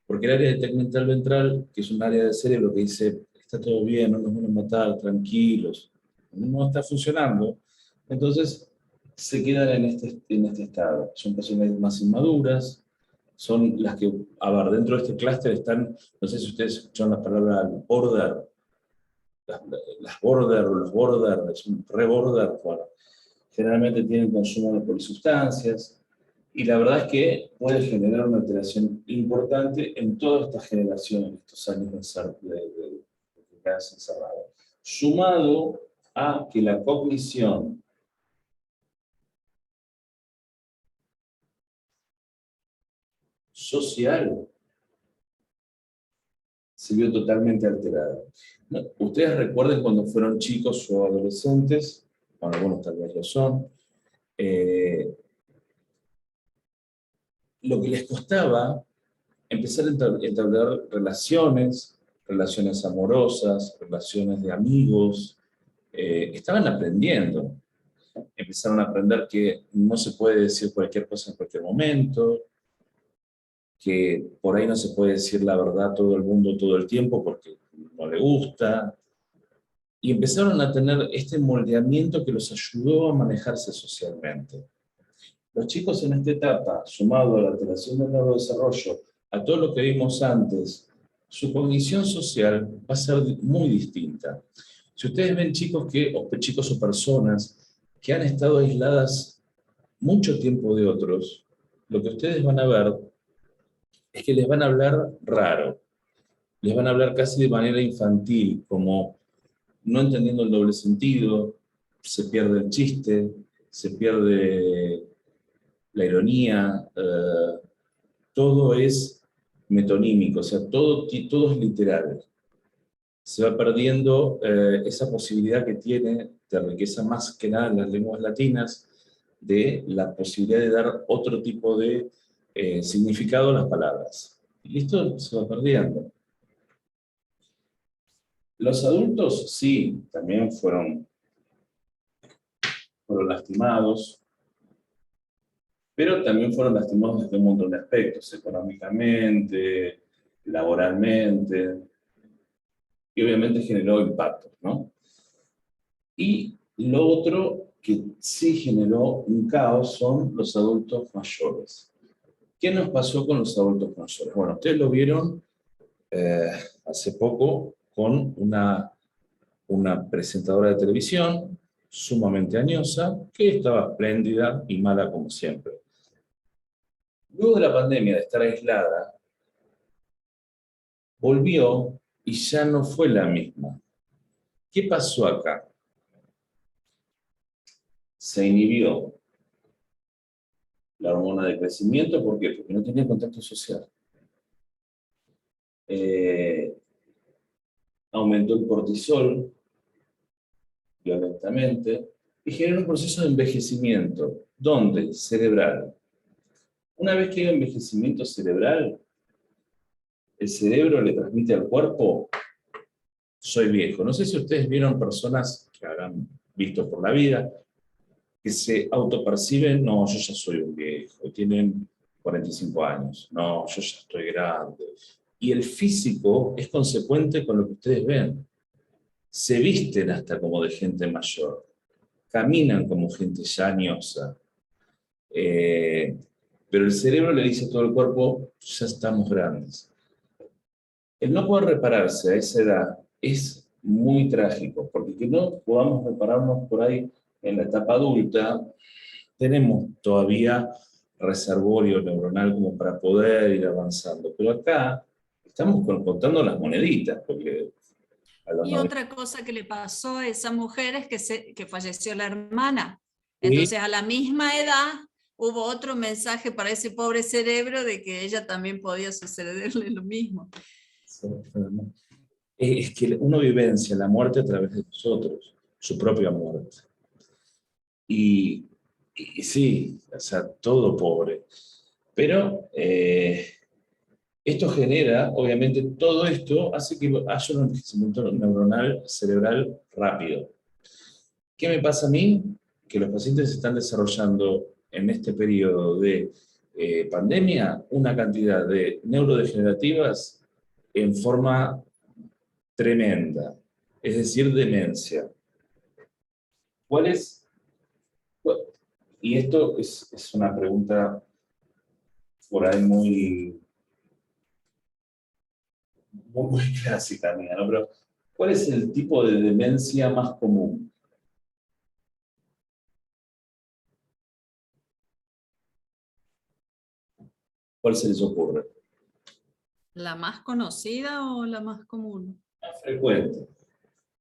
Porque el área de tegmental ventral, que es un área del cerebro que dice, está todo bien, no nos van a matar, tranquilos, no está funcionando, entonces se quedan en este estado. Son personas más inmaduras, son las que, a ver, dentro de este clúster están, no sé si ustedes escucharon la palabra border, las border o los border, es un re-border, bueno, generalmente tienen consumo de polisustancias, Y la verdad es que puede generar una alteración importante en todas estas generaciones, estos años de quedarse encerrado. Sumado a que la cognición social se vio totalmente alterada. ¿No? Ustedes recuerden cuando fueron chicos o adolescentes, bueno, algunos tal vez lo son, lo que les costaba empezar a entablar relaciones amorosas, relaciones de amigos, estaban aprendiendo. Empezaron a aprender que no se puede decir cualquier cosa en cualquier momento, que por ahí no se puede decir la verdad a todo el mundo todo el tiempo porque no le gusta. Y empezaron a tener este moldeamiento que los ayudó a manejarse socialmente. Los chicos en esta etapa, sumado a la alteración del neurodesarrollo, a todo lo que vimos antes, su cognición social va a ser muy distinta. Si ustedes ven chicos o personas que han estado aisladas mucho tiempo de otros, lo que ustedes van a ver es que les van a hablar raro, les van a hablar casi de manera infantil, como no entendiendo el doble sentido, se pierde el chiste, se pierde la ironía, todo es metonímico, o sea, todo es literal. Se va perdiendo esa posibilidad que tiene de riqueza más que nada en las lenguas latinas, de la posibilidad de dar otro tipo de significado a las palabras. Y esto se va perdiendo. Los adultos, sí, también fueron lastimados, pero también fueron lastimados desde un montón de aspectos, económicamente, laboralmente, y obviamente generó impactos, ¿no? Y lo otro que sí generó un caos son los adultos mayores. ¿Qué nos pasó con los adultos mayores? Bueno, ustedes lo vieron hace poco con una presentadora de televisión sumamente añosa, que estaba espléndida y mala como siempre. Luego de la pandemia, de estar aislada, volvió y ya no fue la misma. ¿Qué pasó acá? Se inhibió la hormona de crecimiento, ¿por qué? Porque no tenía contacto social. Aumentó el cortisol violentamente y generó un proceso de envejecimiento. ¿Dónde? Cerebral. Una vez que hay envejecimiento cerebral, el cerebro le transmite al cuerpo: soy viejo. No sé si ustedes vieron personas que habrán visto por la vida, que se autoperciben: no, yo ya soy un viejo, y tienen 45 años, no, yo ya estoy grande. Y el físico es consecuente con lo que ustedes ven. Se visten hasta como de gente mayor, caminan como gente ya añosa. Pero el cerebro le dice a todo el cuerpo: ya estamos grandes. El no poder repararse a esa edad es muy trágico, porque que no podamos repararnos por ahí en la etapa adulta, tenemos todavía reservorio neuronal como para poder ir avanzando. Pero acá estamos contando las moneditas, porque a los Y 90... otra cosa que le pasó a esa mujer es que falleció la hermana. Sí. Entonces, a la misma edad, hubo otro mensaje para ese pobre cerebro de que ella también podía sucederle lo mismo. Es que uno vivencia la muerte a través de nosotros, su propia muerte. Y sí, o sea, todo pobre. Pero esto genera, obviamente, todo esto hace que haya un envejecimiento neuronal cerebral rápido. ¿Qué me pasa a mí? Que los pacientes están desarrollando en este periodo de pandemia una cantidad de neurodegenerativas en forma tremenda, es decir, demencia. ¿Cuál es? Y esto es una pregunta por ahí muy clásica mía, ¿no? Pero, ¿cuál es el tipo de demencia más común? ¿Cuál se les ocurre? ¿La más conocida o la más común? Más frecuente.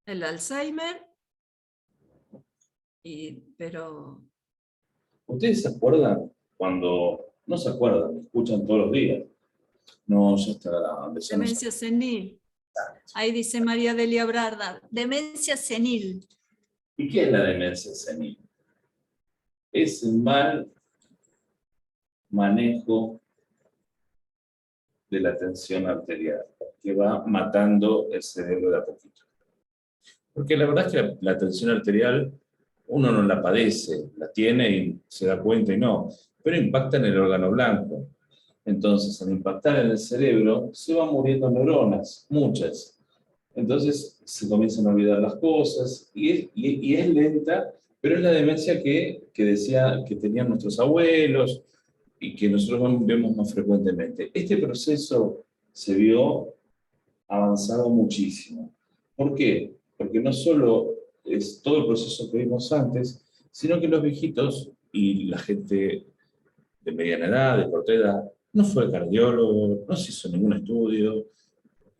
El Alzheimer, pero ¿Ustedes se acuerdan cuando, no se acuerdan, escuchan todos los días? No, ya está grande, ya no se demencia senil. Ahí dice María Delia Brarda, demencia senil. ¿Y qué es la demencia senil? Es el mal manejo de la tensión arterial, que va matando el cerebro de a poquito. Porque la verdad es que la tensión arterial uno no la padece, la tiene y se da cuenta y no, pero impacta en el órgano blanco. Entonces, al impactar en el cerebro, se van muriendo neuronas, muchas. Entonces, se comienzan a olvidar las cosas y es lenta, pero es la demencia que decía que tenían nuestros abuelos y que nosotros vemos más frecuentemente. Este proceso se vio avanzado muchísimo. ¿Por qué? Porque no solo es todo el proceso que vimos antes, sino que los viejitos y la gente de mediana edad, de corta edad, no fue al cardiólogo, no se hizo ningún estudio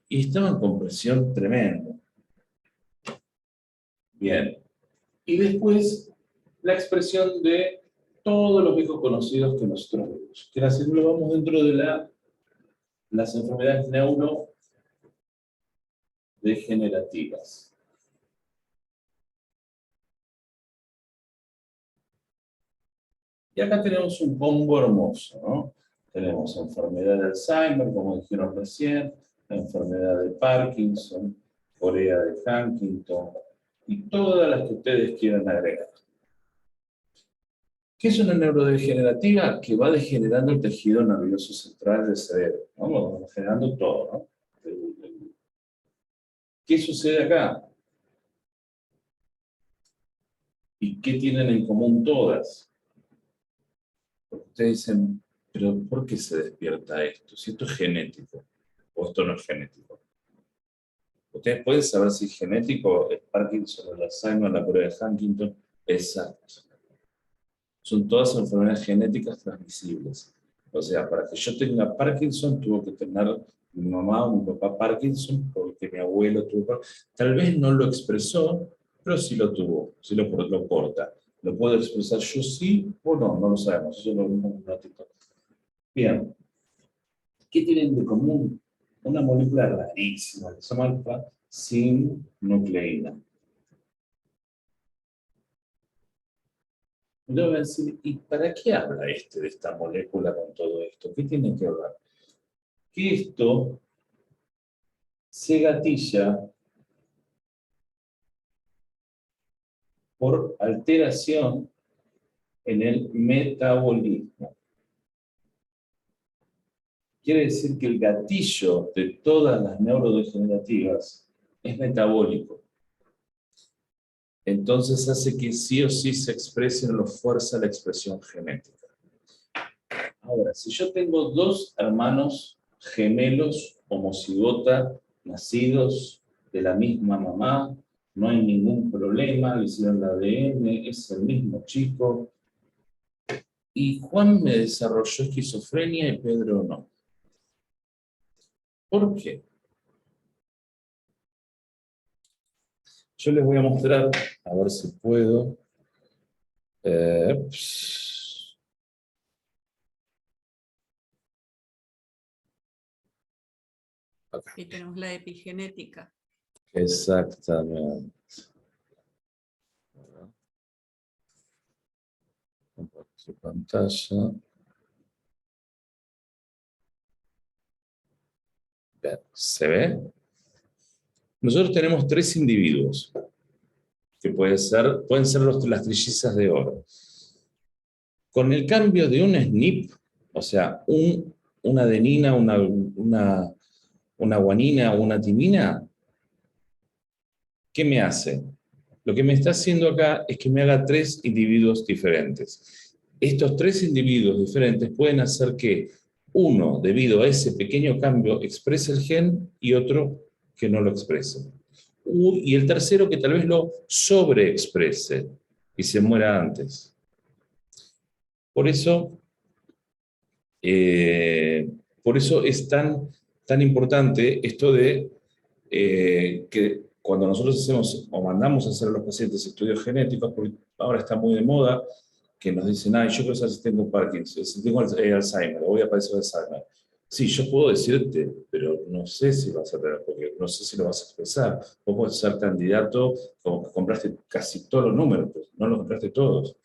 y estaban con presión tremenda. Bien. Y después la expresión de todos los viejos conocidos que nosotros vemos, que las englobamos dentro de las enfermedades neurodegenerativas. Y acá tenemos un combo hermoso, ¿no? Tenemos enfermedad de Alzheimer, como dijeron recién, la enfermedad de Parkinson, Corea de Huntington, y todas las que ustedes quieran agregar. ¿Qué es una neurodegenerativa? Que va degenerando el tejido nervioso central del cerebro, ¿no? Va degenerando todo, ¿no? ¿Qué sucede acá? ¿Y qué tienen en común todas? Porque ustedes dicen, pero ¿por qué se despierta esto? Si esto es genético, o esto no es genético. Ustedes pueden saber si es genético, es Parkinson, el Alzheimer, la Corea de Huntington. Exacto. Son todas enfermedades genéticas transmisibles. O sea, para que yo tenga Parkinson, tuvo que tener mi mamá o mi papá Parkinson, porque mi abuelo tuvo Parkinson. Tal vez no lo expresó, pero sí lo tuvo, sí lo porta. ¿Lo puedo expresar yo sí o no? No lo sabemos, eso lo vimos un ratito. Bien. ¿Qué tienen de común? Una molécula rarísima, que se llama alfa-sinucleína. Yo voy a decir, ¿y para qué habla de esta molécula con todo esto? ¿Qué tiene que ver? Que esto se gatilla por alteración en el metabolismo. Quiere decir que el gatillo de todas las neurodegenerativas es metabólico. Entonces hace que sí o sí se exprese o lo fuerza la expresión genética. Ahora, si yo tengo dos hermanos gemelos homocigota, nacidos de la misma mamá, no hay ningún problema, le hicieron el ADN, es el mismo chico, y Juan me desarrolló esquizofrenia y Pedro no. ¿Por qué? Yo les voy a mostrar, a ver si puedo. Aquí tenemos la epigenética. Exactamente. Compartir pantalla. Bien, ¿se ve? Nosotros tenemos tres individuos, que pueden ser las trillizas de oro. Con el cambio de un SNP, o sea, una adenina, una guanina o una timina, ¿qué me hace? Lo que me está haciendo acá es que me haga tres individuos diferentes. Estos tres individuos diferentes pueden hacer que uno, debido a ese pequeño cambio, exprese el gen y otro que no lo exprese. Y el tercero que tal vez lo sobreexprese y se muera antes. Por eso, Por eso es tan importante esto de que cuando nosotros hacemos o mandamos a hacer a los pacientes estudios genéticos, porque ahora está muy de moda, que nos dicen, yo quiero saber si tengo Parkinson, si tengo Alzheimer, o voy a padecer Alzheimer. Sí, yo puedo decirte, pero no sé si vas a tener, porque no sé si lo vas a expresar. Vos podés ser candidato como que compraste casi todos los números, pero no los compraste todos.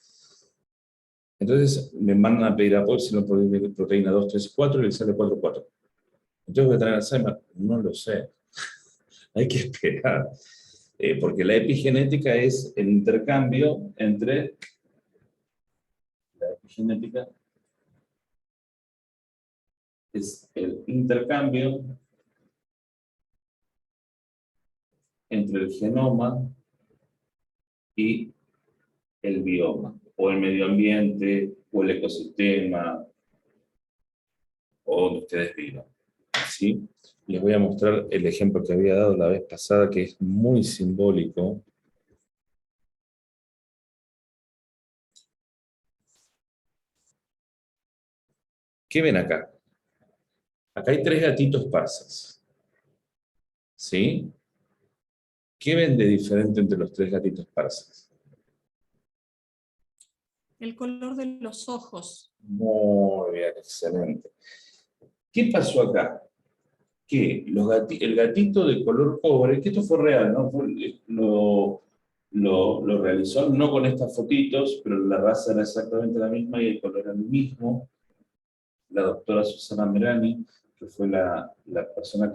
Entonces me mandan a pedir apoyo si no proteína 2, 3 y 4 y le sale 4, 4. Entonces voy a tener Alzheimer, no lo sé. Hay que esperar. Porque la epigenética es el intercambio entre la epigenética es el intercambio entre el genoma y el bioma, o el medio ambiente, o el ecosistema, o donde ustedes vivan. ¿Sí? Les voy a mostrar el ejemplo que había dado la vez pasada, que es muy simbólico. ¿Qué ven acá? Acá hay 3 gatitos persas. ¿Sí? ¿Qué ven de diferente entre los 3 gatitos persas? El color de los ojos. Muy bien, excelente. ¿Qué pasó acá? Que el gatito de color cobre, que esto fue real, ¿no? Lo realizó no con estas fotitos, pero la raza era exactamente la misma y el color era el mismo. La doctora Susana Merani, que fue la persona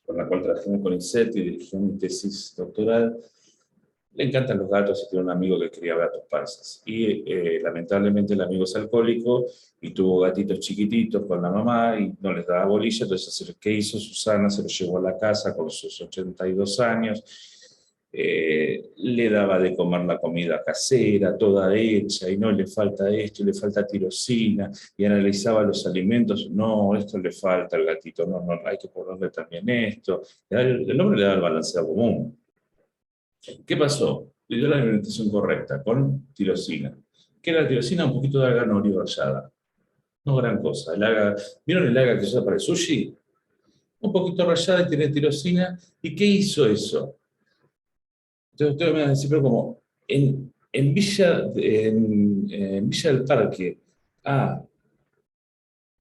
con la cual trabajé en el CONICET y dirigió mi tesis doctoral, le encantan los gatos y tiene un amigo que cría gatos persas. Y lamentablemente el amigo es alcohólico y tuvo gatitos chiquititos con la mamá y no les daba bolilla. Entonces, ¿qué hizo Susana? Se los llevó a la casa con sus 82 años. Le daba de comer la comida casera, toda hecha, y no le falta esto, le falta tirosina, y analizaba los alimentos, no, esto le falta al gatito, no, hay que ponerle también esto. El hombre le da el balanceado común. ¿Qué pasó? Le dio la alimentación correcta, con tirosina. ¿Qué era la tirosina? Un poquito de alga nori rallada. No gran cosa. ¿Vieron el alga que se usa para el sushi? Un poquito rallada y tiene tirosina. ¿Y qué hizo eso? Entonces ustedes me van a decir, pero como en Villa del Parque,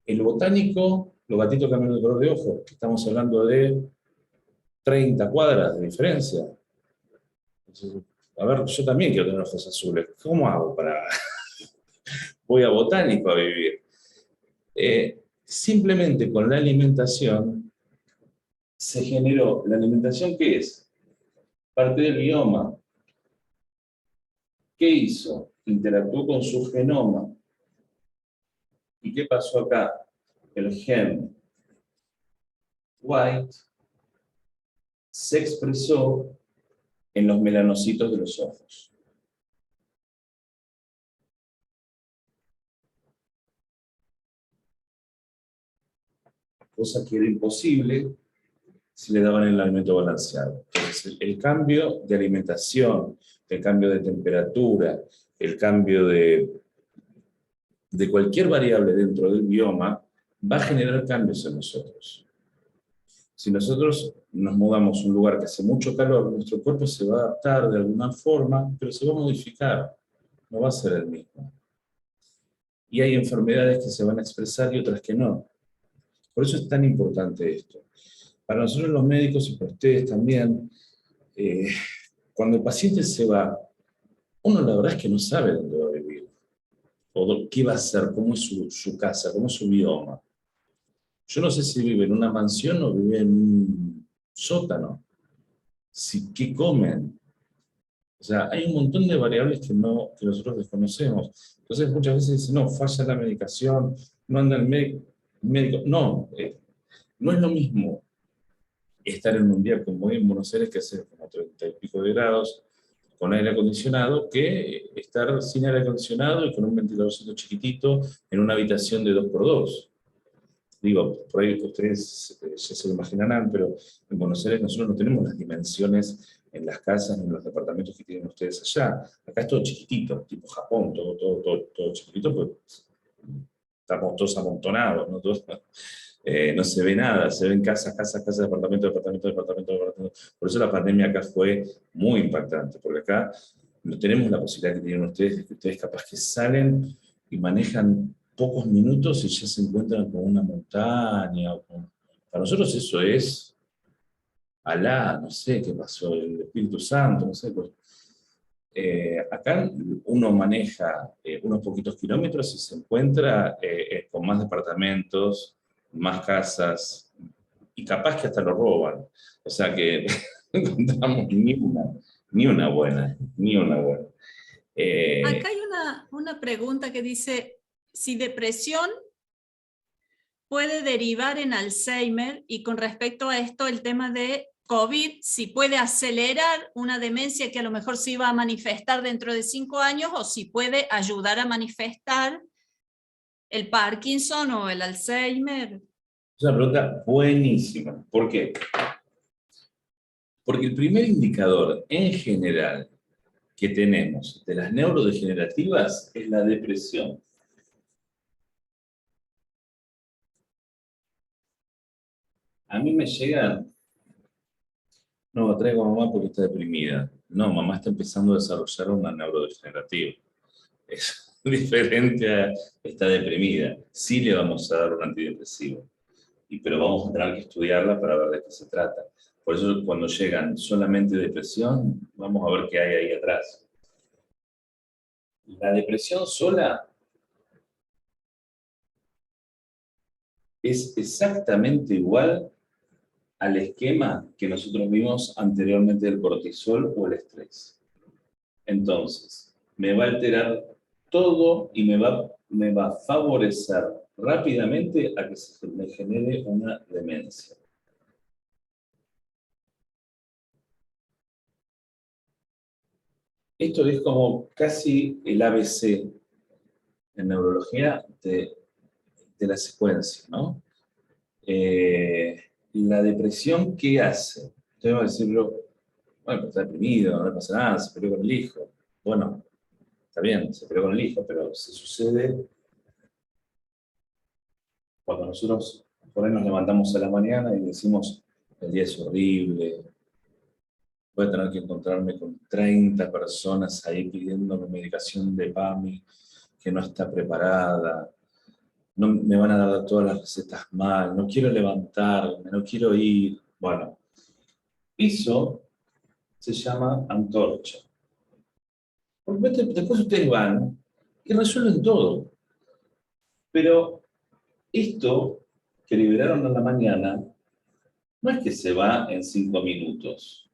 el botánico, los gatitos cambian de color de ojo, que estamos hablando de 30 cuadras de diferencia. Entonces, a ver, yo también quiero tener ojos azules. ¿Cómo hago para...? Voy a botánico a vivir. Simplemente con la alimentación se generó, ¿la alimentación qué es? Parte del bioma. ¿Qué hizo? Interactuó con su genoma. ¿Y qué pasó acá? El gen white se expresó en los melanocitos de los ojos. Cosa que era imposible si le daban el alimento balanceado. Entonces, el cambio de alimentación, el cambio de temperatura, el cambio de cualquier variable dentro del bioma, va a generar cambios en nosotros. Si nosotros nos mudamos a un lugar que hace mucho calor, nuestro cuerpo se va a adaptar de alguna forma, pero se va a modificar, no va a ser el mismo. Y hay enfermedades que se van a expresar y otras que no. Por eso es tan importante esto. Para nosotros los médicos y para ustedes también, cuando el paciente se va, uno la verdad es que no sabe dónde va a vivir, o qué va a hacer, cómo es su casa, cómo es su bioma. Yo no sé si vive en una mansión o vive en un sótano, qué comen. O sea, hay un montón de variables que nosotros desconocemos. Entonces muchas veces dicen, no, falla la medicación, no anda el médico. No, no es lo mismo estar en un día como hoy en Buenos Aires, que hace como 30 y pico de grados, con aire acondicionado, que estar sin aire acondicionado y con un ventiladorcito chiquitito en una habitación de 2x2. Digo, por ahí ustedes ya se lo imaginarán, pero en Buenos Aires nosotros no tenemos las dimensiones en las casas, en los departamentos que tienen ustedes allá. Acá es todo chiquitito, tipo Japón, todo chiquitito, pues estamos todos amontonados, ¿no? No se ve nada, se ven casas, departamento. Por eso la pandemia acá fue muy impactante, porque acá no tenemos la posibilidad que tienen ustedes, de que ustedes capaz que salen y manejan pocos minutos y ya se encuentran con una montaña. Para nosotros eso es Alá, no sé qué pasó, el Espíritu Santo, no sé. Pues, acá uno maneja unos poquitos kilómetros y se encuentra con más departamentos, más casas, y capaz que hasta lo roban. O sea que no encontramos ni una buena, ni una buena. Acá hay una pregunta que dice, si depresión puede derivar en Alzheimer, y con respecto a esto el tema de COVID, si puede acelerar una demencia que a lo mejor se iba a manifestar dentro de 5 años, o si puede ayudar a manifestar el Parkinson o el Alzheimer. Es una pregunta buenísima. ¿Por qué? Porque el primer indicador en general que tenemos de las neurodegenerativas es la depresión. A mí me llegan, no, traigo a mamá porque está deprimida. No, mamá está empezando a desarrollar una neurodegenerativa. Es diferente a está deprimida. Sí le vamos a dar un antidepresivo, pero vamos a tener que estudiarla para ver de qué se trata. Por eso cuando llegan solamente depresión, vamos a ver qué hay ahí atrás. La depresión sola es exactamente igual al esquema que nosotros vimos anteriormente del cortisol o el estrés. Entonces, me va a alterar todo y me va a favorecer rápidamente a que se me genere una demencia. Esto es como casi el ABC en neurología de la secuencia, ¿no? La depresión, ¿qué hace? Tengo que decirlo, bueno, está deprimido, no le pasa nada, se peleó con el hijo. Bueno, está bien, se peleó con el hijo, pero se sucede cuando nosotros por ahí nos levantamos a la mañana y decimos, el día es horrible, voy a tener que encontrarme con 30 personas ahí pidiéndome medicación de PAMI que no está preparada, no, me van a dar todas las recetas mal, no quiero levantarme, no quiero ir. Bueno, eso se llama antorcha. Porque después ustedes van y resuelven todo. Pero esto que liberaron a la mañana no es que se va en 5 minutos.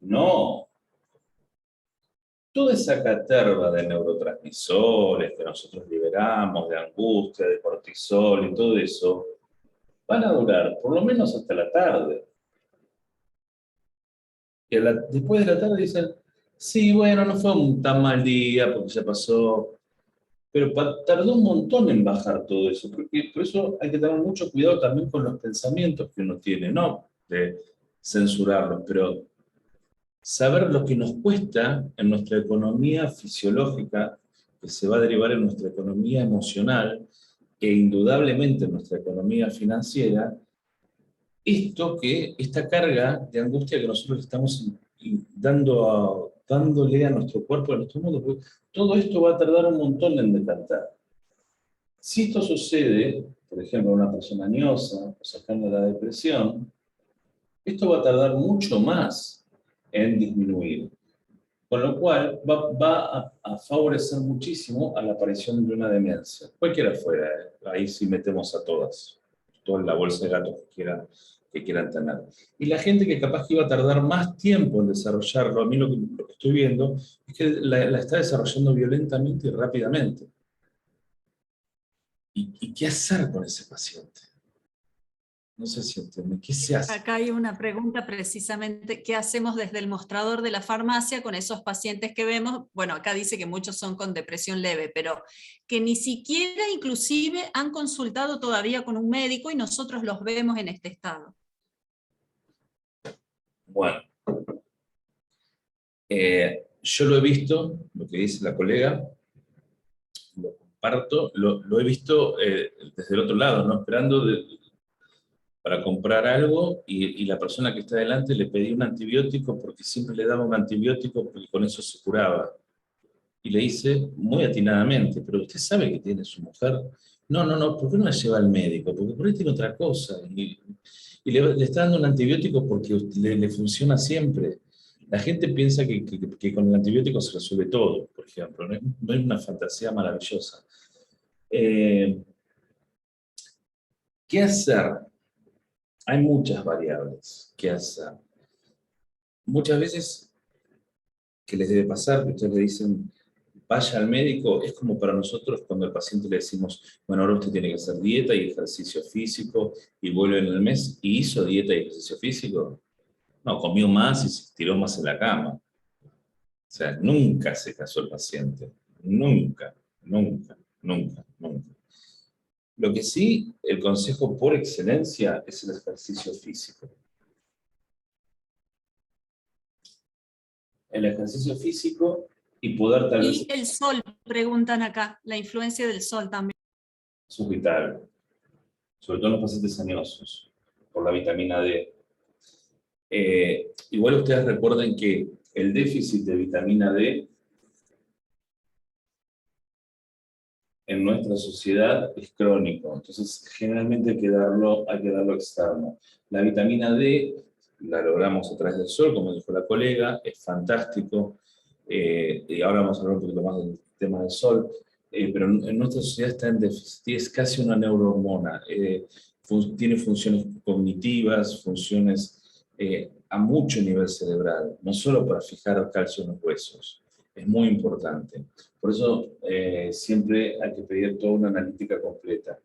No. Toda esa caterva de neurotransmisores que nosotros liberamos, de angustia, de cortisol y todo eso, van a durar por lo menos hasta la tarde. Y después de la tarde dicen, sí, bueno, no fue un tan mal día porque ya pasó, pero tardó un montón en bajar todo eso, porque por eso hay que tener mucho cuidado también con los pensamientos que uno tiene, no de censurarlos, pero saber lo que nos cuesta en nuestra economía fisiológica, que se va a derivar en nuestra economía emocional e indudablemente en nuestra economía financiera, esta carga de angustia que nosotros estamos dándole a nuestro cuerpo, a nuestro mundo, porque todo esto va a tardar un montón en decantar. Si esto sucede, por ejemplo, a una persona ansiosa o sacando la depresión, esto va a tardar mucho más en disminuir. Con lo cual va a favorecer muchísimo a la aparición de una demencia. Cualquiera fuera, ahí sí metemos a todas, toda la bolsa de gatos que quieran tener. Y la gente que capaz que iba a tardar más tiempo en desarrollarlo, a mí lo que estoy viendo es que la está desarrollando violentamente y rápidamente. ¿Y qué hacer con ese paciente? No sé si entienden. ¿Qué se hace? Acá hay una pregunta precisamente, ¿qué hacemos desde el mostrador de la farmacia con esos pacientes que vemos? Bueno, acá dice que muchos son con depresión leve, pero que ni siquiera inclusive han consultado todavía con un médico y nosotros los vemos en este estado. Bueno, yo lo he visto, lo que dice la colega, parto, lo he visto desde el otro lado, ¿no? Esperando para comprar algo y la persona que está delante le pedía un antibiótico porque siempre le daba un antibiótico porque con eso se curaba. Y le dice muy atinadamente, pero usted sabe que tiene su mujer. No, no, no, ¿por qué no la lleva al médico? Porque por ahí tiene otra cosa. Y le está dando un antibiótico porque le funciona siempre. La gente piensa que con el antibiótico se resuelve todo, por ejemplo. No es una fantasía maravillosa. ¿Qué hacer? Hay muchas variables que hacer. Muchas veces que les debe pasar, que ustedes le dicen, vaya al médico, es como para nosotros cuando al paciente le decimos, bueno, ahora usted tiene que hacer dieta y ejercicio físico, y vuelve en el mes, y hizo dieta y ejercicio físico. No, comió más y se tiró más en la cama. O sea, nunca se casó el paciente. Nunca, nunca, nunca, nunca. Lo que sí, el consejo por excelencia es el ejercicio físico. El ejercicio físico y poder tal vez... Y el sol, preguntan acá, la influencia del sol también. Es vital, sobre todo en los pacientes añosos, por la vitamina D. Igual ustedes recuerden que el déficit de vitamina D en nuestra sociedad es crónico, entonces generalmente hay que darlo externo. La vitamina D la logramos a través del sol, como dijo la colega, es fantástico, y ahora vamos a hablar un poquito más del tema del sol, pero en nuestra sociedad está en déficit, es casi una neurohormona, tiene funciones cognitivas, funciones a mucho nivel cerebral, no solo para fijar calcio en los huesos, es muy importante. Por eso siempre hay que pedir toda una analítica completa.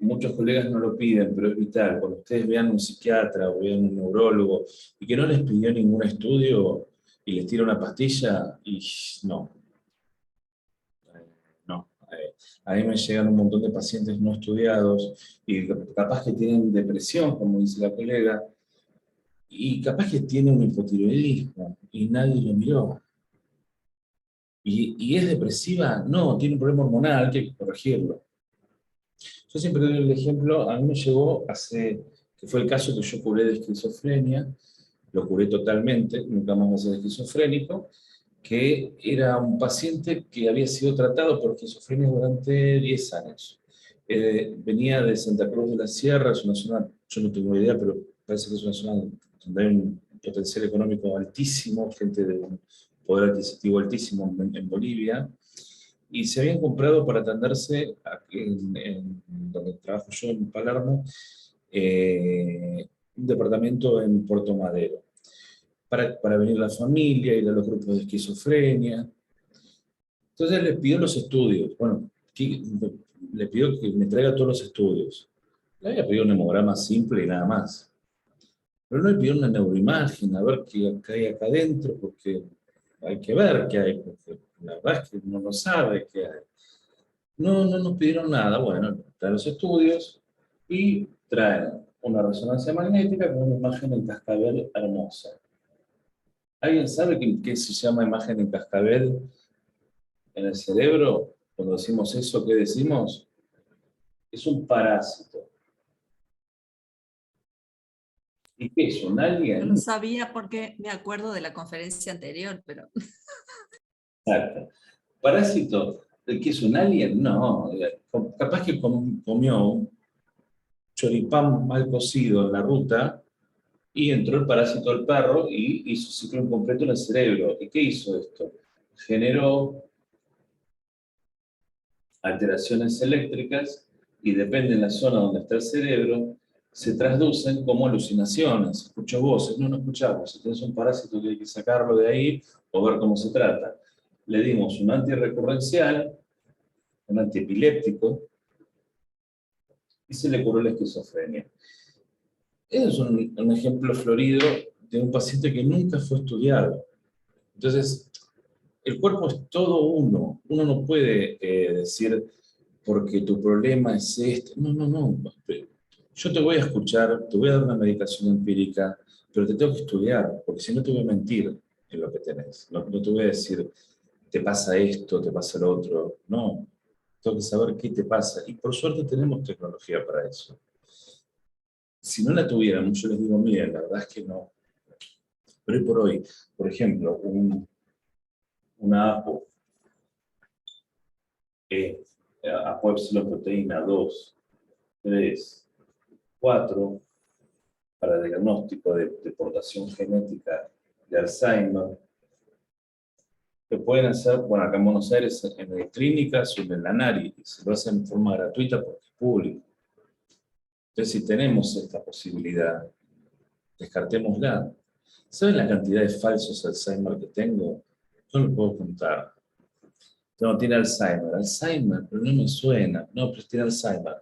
Muchos colegas no lo piden, pero es vital. Cuando ustedes vean un psiquiatra o vean un neurólogo y que no les pidió ningún estudio y les tira una pastilla, y no. No. A mí me llegan un montón de pacientes no estudiados y capaz que tienen depresión, como dice la colega, y capaz que tiene un hipotiroidismo y nadie lo miró. ¿Y es depresiva? No, tiene un problema hormonal, hay que corregirlo. Yo siempre doy el ejemplo, a mí me llegó que fue el caso que yo curé de esquizofrenia, lo curé totalmente, nunca más va a ser esquizofrénico, que era un paciente que había sido tratado por esquizofrenia durante 10 años. Venía de Santa Cruz de la Sierra, es una zona, yo no tengo idea, pero parece que es una zona donde hay un potencial económico altísimo, gente de un poder adquisitivo altísimo en Bolivia, y se habían comprado para atenderse en donde trabajo yo, en Palermo, un departamento en Puerto Madero, para venir la familia, ir a los grupos de esquizofrenia. Entonces le pidió los estudios, bueno, le pidió que me traiga todos los estudios. Le había pedido un hemograma simple y nada más. Pero no le pidió una neuroimagen, a ver qué hay acá adentro, porque hay que ver qué hay, porque la verdad es que uno no sabe qué hay. No nos pidieron nada, bueno, traen los estudios y traen una resonancia magnética con una imagen en cascabel hermosa. ¿Alguien sabe qué se llama imagen en cascabel en el cerebro? Cuando decimos eso, ¿qué decimos? Es un parásito. ¿Y qué es? ¿Un No lo alien? sabía porque me acuerdo de la conferencia anterior, pero... Exacto. Parásito, ¿qué es un alien? No, capaz que comió un choripán mal cocido en la ruta y entró el parásito al perro y hizo ciclo incompleto en el cerebro. ¿Y qué hizo esto? Generó alteraciones eléctricas y depende de la zona donde está el cerebro, se traducen como alucinaciones. Escucho voces, no escuchamos. Si tienes un parásito que hay que sacarlo de ahí o ver cómo se trata. Le dimos un antirrecurrencial, un antiepiléptico, y se le curó la esquizofrenia. Es un ejemplo florido de un paciente que nunca fue estudiado. Entonces, el cuerpo es todo uno. Uno no puede decir, porque tu problema es este. No. Yo te voy a escuchar, te voy a dar una medicación empírica, pero te tengo que estudiar, porque si no te voy a mentir en lo que tenés. No te voy a decir, te pasa esto, te pasa lo otro. No, tengo que saber qué te pasa. Y por suerte tenemos tecnología para eso. Si no la tuviéramos, yo les digo, miren, la verdad es que no. Pero hoy por hoy, por ejemplo, una APO, apoepsiloproteína 2, 3, 4, para diagnóstico de portación genética de Alzheimer, que pueden hacer, bueno, acá en Buenos Aires, en clínicas o en la NARI, y se lo hacen de forma gratuita porque es público. Entonces, si tenemos esta posibilidad, descartémosla. ¿Saben la cantidad de falsos Alzheimer que tengo? Yo no lo puedo contar. No, tiene Alzheimer. Alzheimer, pero no me suena. No, pero tiene Alzheimer.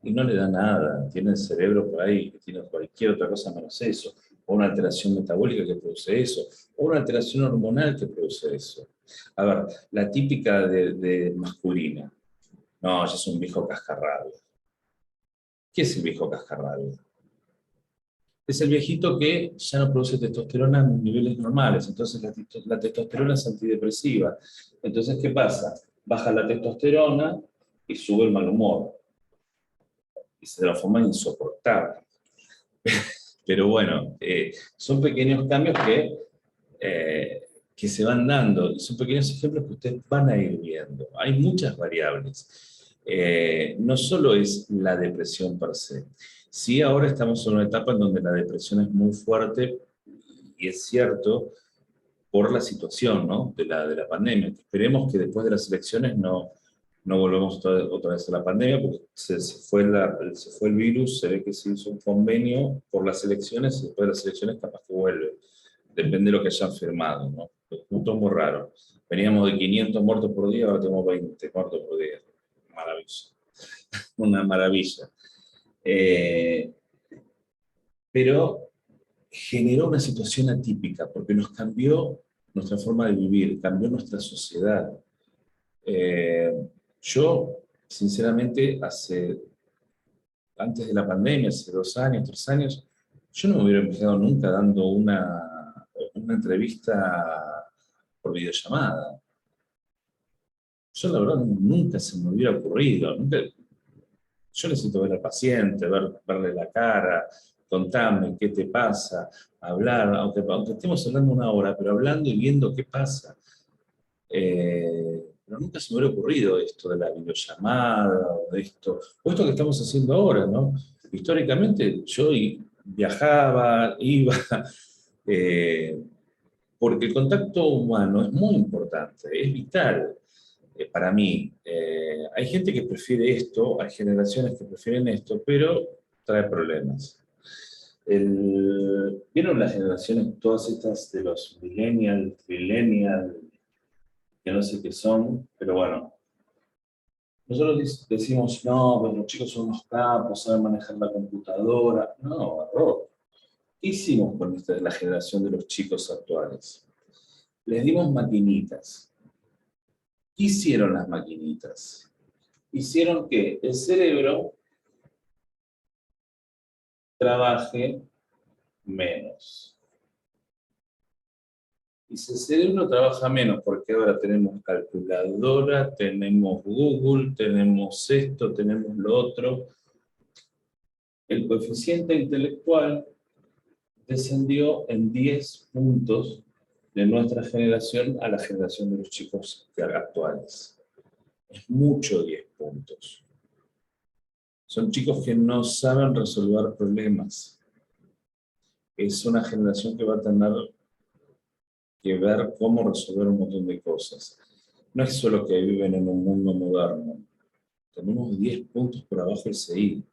Y no le da nada. Tiene el cerebro por ahí, que tiene cualquier otra cosa menos eso. O una alteración metabólica que produce eso. O una alteración hormonal que produce eso. A ver, la típica de masculina. No, ya es un viejo cascarrabia. ¿Qué es el viejo cascarrabia? Es el viejito que ya no produce testosterona en niveles normales, entonces la testosterona es antidepresiva. Entonces, ¿qué pasa? Baja la testosterona y sube el mal humor. Y se transforma en insoportable. Pero bueno, son pequeños cambios que se van dando, y son pequeños ejemplos que ustedes van a ir viendo. Hay muchas variables. No solo es la depresión per se. Sí, ahora estamos en una etapa en donde la depresión es muy fuerte, y es cierto, por la situación, ¿no? de la pandemia. Esperemos que después de las elecciones no volvemos otra vez a la pandemia, porque se fue el virus, se ve que se hizo un convenio por las elecciones, y después de las elecciones capaz que vuelve. Depende de lo que hayan firmado, ¿no? Es muy raro. Veníamos de 500 muertos por día, ahora tenemos 20 muertos por día. Maravilloso. Una maravilla. Pero generó una situación atípica, porque nos cambió nuestra forma de vivir, cambió nuestra sociedad. Yo, sinceramente, antes de la pandemia, hace 2 años, 3 años, yo no me hubiera imaginado nunca dando una entrevista por videollamada. Yo la verdad nunca se me hubiera ocurrido. Yo necesito ver al paciente, verle la cara, contarme qué te pasa, hablar, aunque estemos hablando 1 hora, pero hablando y viendo qué pasa. Pero nunca se me hubiera ocurrido esto de la videollamada, o esto que estamos haciendo ahora, ¿no? Históricamente yo viajaba, iba, porque el contacto humano es muy importante, es vital para mí. Hay gente que prefiere esto, hay generaciones que prefieren esto, pero trae problemas. ¿Vieron las generaciones todas estas de los millennial, trillennial, que no sé qué son? Pero bueno, nosotros decimos, no, pues los chicos son unos capos, saben manejar la computadora. No, error. ¿Qué hicimos con la generación de los chicos actuales? Les dimos maquinitas. ¿Qué hicieron las maquinitas? Hicieron que el cerebro trabaje menos. Y si el cerebro trabaja menos, porque ahora tenemos calculadora, tenemos Google, tenemos esto, tenemos lo otro, el coeficiente intelectual descendió en 10 puntos de nuestra generación a la generación de los chicos actuales. Es mucho 10 puntos. Son chicos que no saben resolver problemas. Es una generación que va a tener que ver cómo resolver un montón de cosas. No es solo que viven en un mundo moderno. Tenemos 10 puntos por abajo del CI.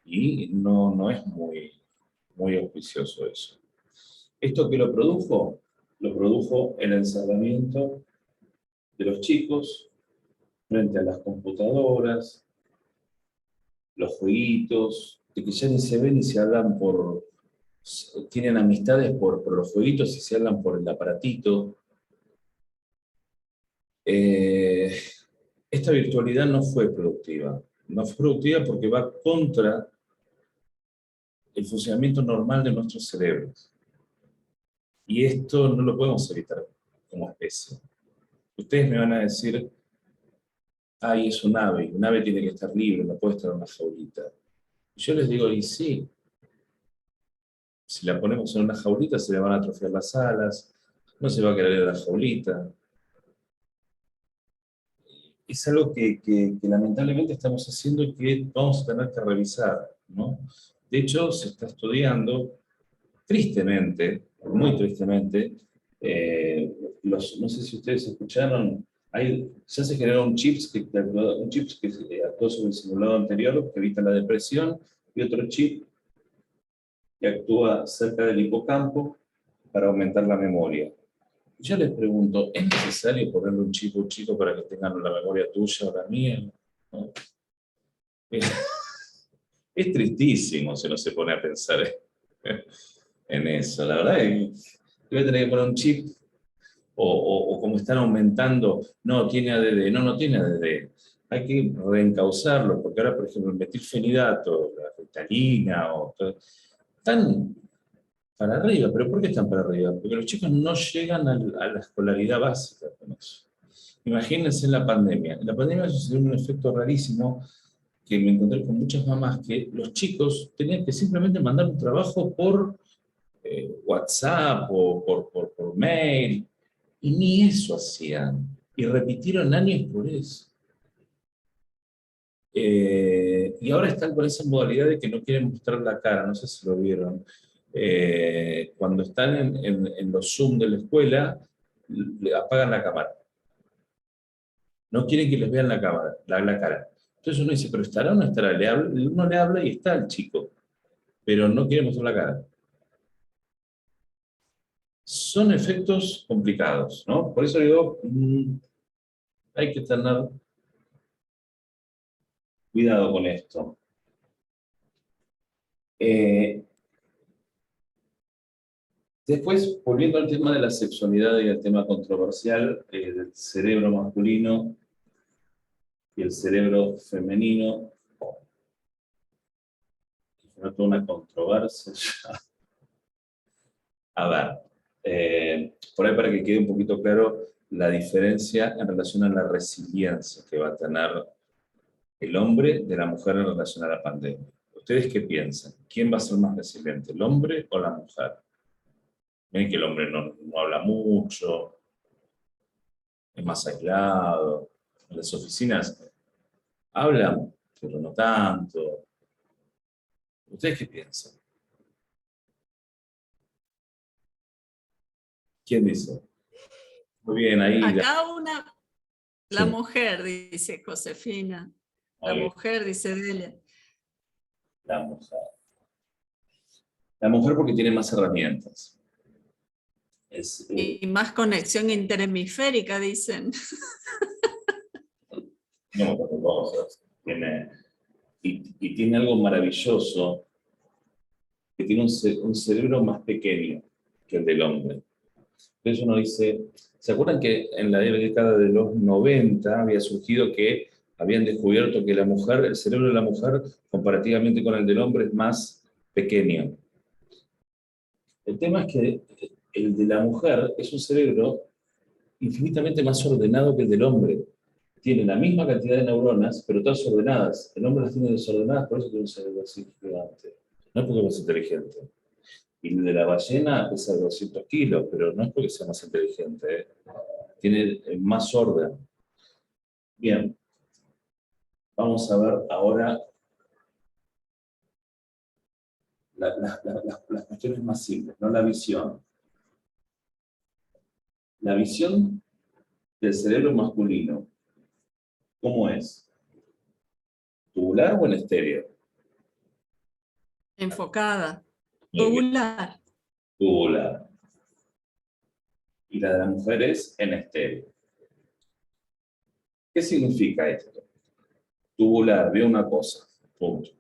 Y no es muy auspicioso eso. ¿Esto qué lo produjo? Lo produjo el encerramiento de los chicos frente a las computadoras, los jueguitos, de que ya ni se ven ni se hablan tienen amistades por los jueguitos y se hablan por el aparatito. Esta virtualidad no fue productiva. No fue productiva porque va contra el funcionamiento normal de nuestros cerebros. Y esto no lo podemos evitar como especie. Ustedes me van a decir, ay, es un ave tiene que estar libre, no puede estar en una jaulita. Yo les digo, y sí, si la ponemos en una jaulita se le van a atrofiar las alas, no se va a querer la jaulita. Es algo que lamentablemente estamos haciendo y que vamos a tener que revisar, ¿no? De hecho, se está estudiando, tristemente, muy tristemente, no sé si ustedes escucharon, ya se generaron chips que actúan sobre el simulado anterior, que evita la depresión, y otro chip que actúa cerca del hipocampo para aumentar la memoria. Yo les pregunto, ¿es necesario ponerle un chip a un chico para que tengan la memoria tuya o la mía? ¿No? Es tristísimo si uno se pone a pensar en eso. La verdad es que voy a tener que poner un chip o como están aumentando, no tiene ADD, no tiene ADD. Hay que reencauzarlo, porque ahora, por ejemplo, el metilfenidato, la Ritalina, están para arriba. ¿Pero por qué están para arriba? Porque los chicos no llegan a la escolaridad básica con eso. Imagínense en la pandemia. En la pandemia sucedió un efecto rarísimo que me encontré con muchas mamás que los chicos tenían que simplemente mandar un trabajo por WhatsApp o por mail, y ni eso hacían. Y repitieron años por eso. Y ahora están con esa modalidad de que no quieren mostrar la cara, no sé si lo vieron. Cuando están en los Zoom de la escuela, le apagan la cámara. No quieren que les vean la cámara, la cara. Entonces uno dice, ¿pero estará o no estará? Uno le habla y está el chico, pero no quiere mostrar la cara. Son efectos complicados, ¿no? Por eso digo, hay que tener cuidado con esto. Después, volviendo al tema de la sexualidad y al tema controversial del cerebro masculino y el cerebro femenino, no toda una controversia ya. A ver, por ahí para que quede un poquito claro la diferencia en relación a la resiliencia que va a tener el hombre de la mujer en relación a la pandemia. ¿Ustedes qué piensan? ¿Quién va a ser más resiliente, el hombre o la mujer? Ven que el hombre no habla mucho, es más aislado. En las oficinas hablan, pero no tanto. ¿Ustedes qué piensan? ¿Quién dice? Muy bien, ahí. Acá la Sí, mujer, dice Josefina. La muy bien, mujer, dice Delia. la mujer. La mujer porque tiene más herramientas. Y más conexión interhemisférica, dicen. No, cosas. Y tiene algo maravilloso, que tiene un cerebro más pequeño que el del hombre. Entonces uno dice, ¿se acuerdan que en la década de los 90 había surgido que habían descubierto que el cerebro de la mujer, comparativamente con el del hombre, es más pequeño? El tema es que el de la mujer es un cerebro infinitamente más ordenado que el del hombre. Tiene la misma cantidad de neuronas, pero todas ordenadas. El hombre las tiene desordenadas, por eso tiene un cerebro así gigante. No es porque es inteligente. Y el de la ballena pesa 200 kilos, pero no es porque sea más inteligente. Tiene más orden. Bien, vamos a ver ahora las cuestiones más simples, no la visión. La visión del cerebro masculino, ¿cómo es? ¿Tubular o en estéreo? Enfocada. Muy bien, Tubular. tubular. Y la de la mujer es en estéreo. ¿Qué significa esto? Tubular, veo una cosa, punto.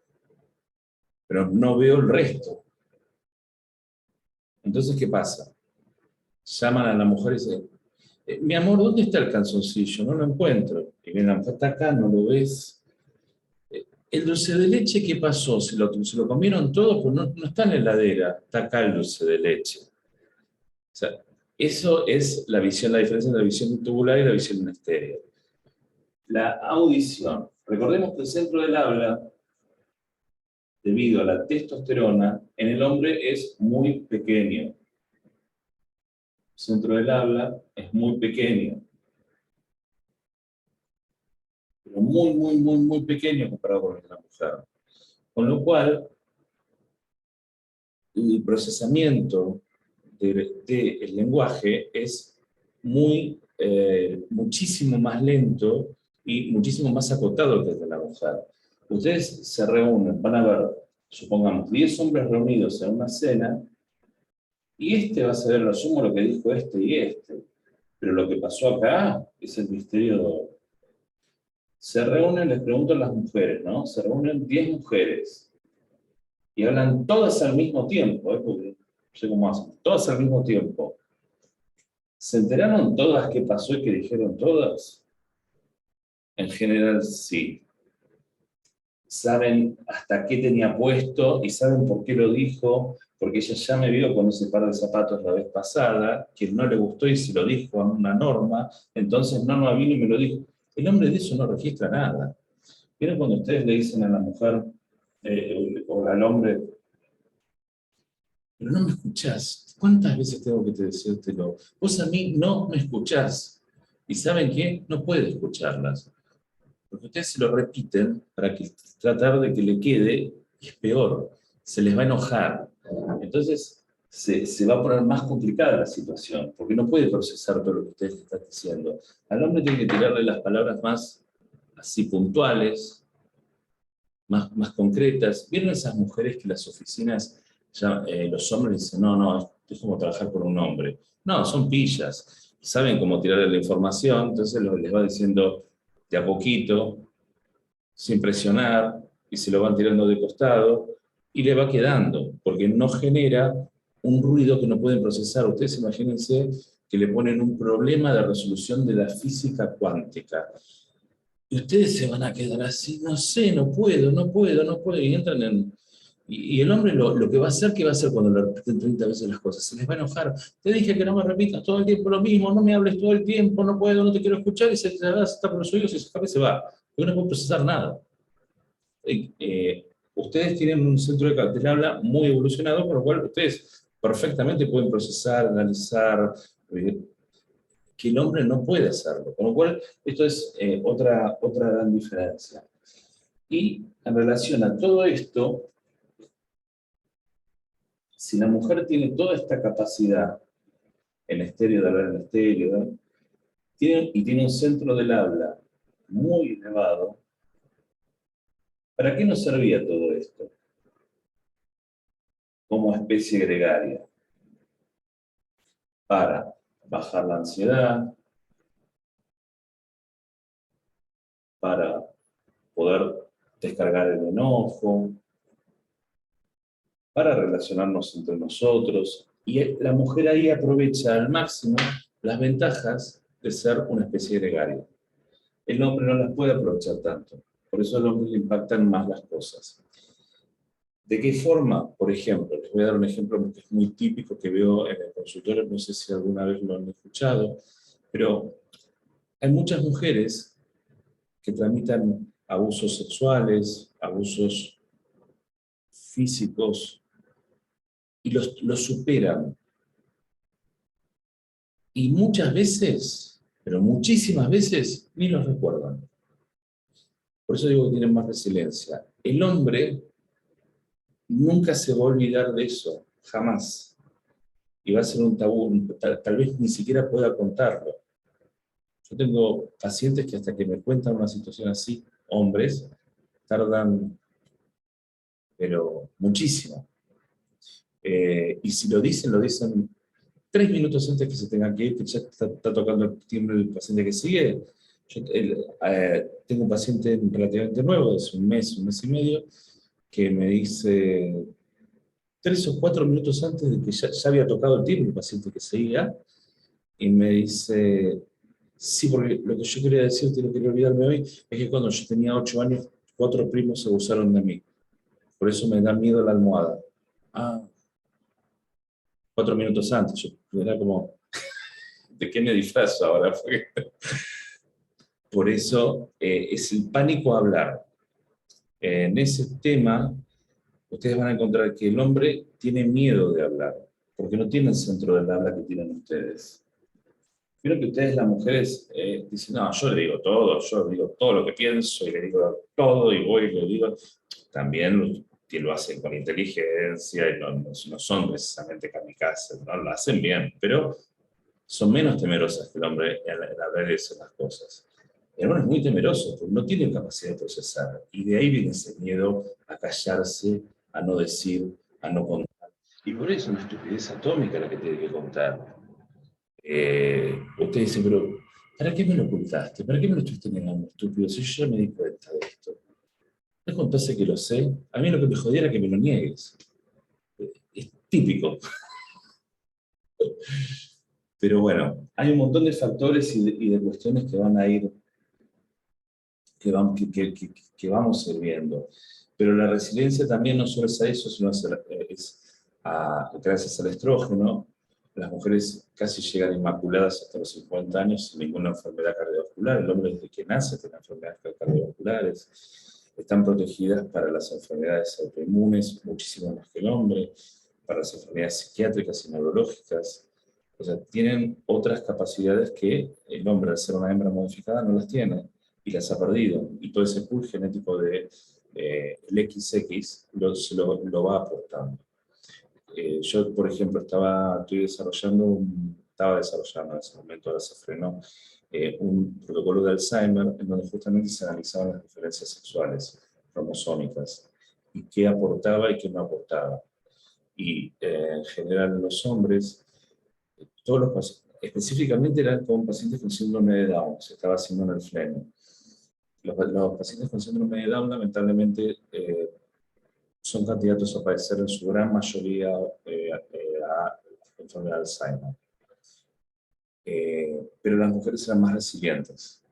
Pero no veo el resto. Entonces, ¿qué pasa? Llaman a la mujer y dicen, mi amor, ¿dónde está el calzoncillo? No lo encuentro. Y viene la mujer, está acá, ¿no lo ves? El dulce de leche, ¿qué pasó? ¿Se lo comieron todo? Pues no está en la heladera, está acá el dulce de leche. O sea, Eso es la visión, la diferencia entre la visión tubular y la visión en estéreo. La audición. Recordemos que el centro del habla, debido a la testosterona, en el hombre es muy pequeño. El centro del habla es muy pequeño. Pero muy, muy, muy, muy pequeño comparado con el de la mujer. Con lo cual, el procesamiento del lenguaje es muchísimo más lento y muchísimo más acotado que el de la mujer. Ustedes se reúnen, van a ver, supongamos, 10 hombres reunidos en una cena, y este va a saber lo sumo lo que dijo este y este. Pero lo que pasó acá es el misterio. Se reúnen, les pregunto a las mujeres, ¿no? Se reúnen 10 mujeres y hablan todas al mismo tiempo, porque no sé cómo hacen, todas al mismo tiempo. ¿Se enteraron todas qué pasó y qué dijeron todas? En general, sí. Saben hasta qué tenía puesto y saben por qué lo dijo, porque ella ya me vio con ese par de zapatos la vez pasada, que no le gustó y se lo dijo a una norma, entonces Norma vino y me lo dijo. El hombre de eso no registra nada. ¿Vieron cuando ustedes le dicen a la mujer o al hombre, pero no me escuchás? ¿Cuántas veces tengo que decírtelo? Vos a mí no me escuchás. ¿Y saben qué? No puede escucharlas. Porque ustedes se lo repiten para tratar de que le quede, y es peor, se les va a enojar. Entonces se va a poner más complicada la situación, porque no puede procesar todo lo que ustedes le están diciendo. Al hombre tiene que tirarle las palabras más así puntuales, más concretas. ¿Vieron esas mujeres que las oficinas, ya, los hombres dicen, no, es como trabajar con un hombre? No, son pillas, saben cómo tirarle la información, entonces les va diciendo de a poquito, sin presionar, y se lo van tirando de costado, y le va quedando, porque no genera un ruido que no pueden procesar. Ustedes imagínense que le ponen un problema de resolución de la física cuántica. Y ustedes se van a quedar así, no sé, no puedo, y entran en... Y el hombre lo que va a hacer, ¿qué va a hacer cuando le repiten 30 veces las cosas? Se les va a enojar. Te dije que no me repitas todo el tiempo lo mismo, no me hables todo el tiempo, no puedo, no te quiero escuchar, y se está por los oídos y se escapa y se va. Porque no puede procesar nada. Ustedes tienen un centro de habla muy evolucionado, por lo cual ustedes perfectamente pueden procesar, analizar, que el hombre no puede hacerlo. Con lo cual, esto es otra gran diferencia. Y en relación a todo esto, si la mujer tiene toda esta capacidad en estéreo, de hablar en estéreo, ¿no? Tiene un centro del habla muy elevado, ¿para qué nos servía todo esto? Como especie gregaria. Para bajar la ansiedad, para poder descargar el enojo, para relacionarnos entre nosotros. Y la mujer ahí aprovecha al máximo las ventajas de ser una especie gregaria. El hombre no las puede aprovechar tanto. Por eso al hombre le impactan más las cosas. ¿De qué forma? Por ejemplo, les voy a dar un ejemplo que es muy típico que veo en el consultorio, no sé si alguna vez lo han escuchado, pero hay muchas mujeres que tramitan abusos sexuales, abusos físicos, y los superan. Y muchas veces, pero muchísimas veces, ni los recuerdan. Por eso digo que tienen más resiliencia. El hombre nunca se va a olvidar de eso, jamás. Y va a ser un tabú, tal vez ni siquiera pueda contarlo. Yo tengo pacientes que hasta que me cuentan una situación así, hombres, tardan, pero muchísimo. Y si lo dicen 3 minutos antes que se tengan que ir, que ya está tocando el timbre del paciente que sigue. Yo tengo un paciente relativamente nuevo, es un mes y medio, que me dice 3 o 4 minutos antes de que ya había tocado el timbre el paciente que seguía, y me dice, sí, porque lo que yo quería decirte, no quería olvidarme hoy, es que cuando yo tenía 8 años, 4 primos abusaron de mí. Por eso me da miedo la almohada. Ah, 4 minutos antes, yo era como, ¿De qué me disfrazo ahora? Porque por eso es el pánico a hablar. En ese tema, ustedes van a encontrar que el hombre tiene miedo de hablar, porque no tiene el centro del habla que tienen ustedes. Creo que ustedes, las mujeres, dicen, no, yo le digo todo lo que pienso, y le digo todo, y voy y le digo. También que lo hacen con inteligencia, y no son precisamente kamikazes, ¿no? Lo hacen bien, pero son menos temerosas que el hombre en hablar y decir las cosas. El hombre es muy temeroso, porque no tiene capacidad de procesar, y de ahí viene ese miedo a callarse, a no decir, a no contar. Y por eso es una estupidez atómica la que tiene que contar. Usted dice, pero ¿para qué me lo ocultaste? ¿Para qué me lo estuviste negando, estúpido? Si yo ya me di cuenta de esto. No contaste que lo sé. A mí lo que me jodía era que me lo niegues. Es típico. Pero bueno, hay un montón de factores y de cuestiones que van a ir, que vamos a ir viendo. Pero la resiliencia también no solo es a eso, sino gracias al estrógeno. Las mujeres casi llegan inmaculadas hasta los 50 años sin ninguna enfermedad cardiovascular. El hombre desde que nace tiene enfermedades cardiovasculares. Están protegidas para las enfermedades autoinmunes, muchísimo más que el hombre, para las enfermedades psiquiátricas y neurológicas. O sea, tienen otras capacidades que el hombre, al ser una hembra modificada, no las tiene y las ha perdido. Y todo ese pool genético de el XX lo va aportando. Yo, por ejemplo, estaba desarrollando en ese momento, ahora se frenó, un protocolo de Alzheimer en donde justamente se analizaban las diferencias sexuales cromosómicas y qué aportaba y qué no aportaba. Y en general en los hombres, todos los pacientes, específicamente eran con pacientes con síndrome de Down, se estaba haciendo en el FLENO. Los pacientes con síndrome de Down, lamentablemente, son candidatos a padecer en su gran mayoría a enfermedad de Alzheimer. Pero las mujeres eran más resilientes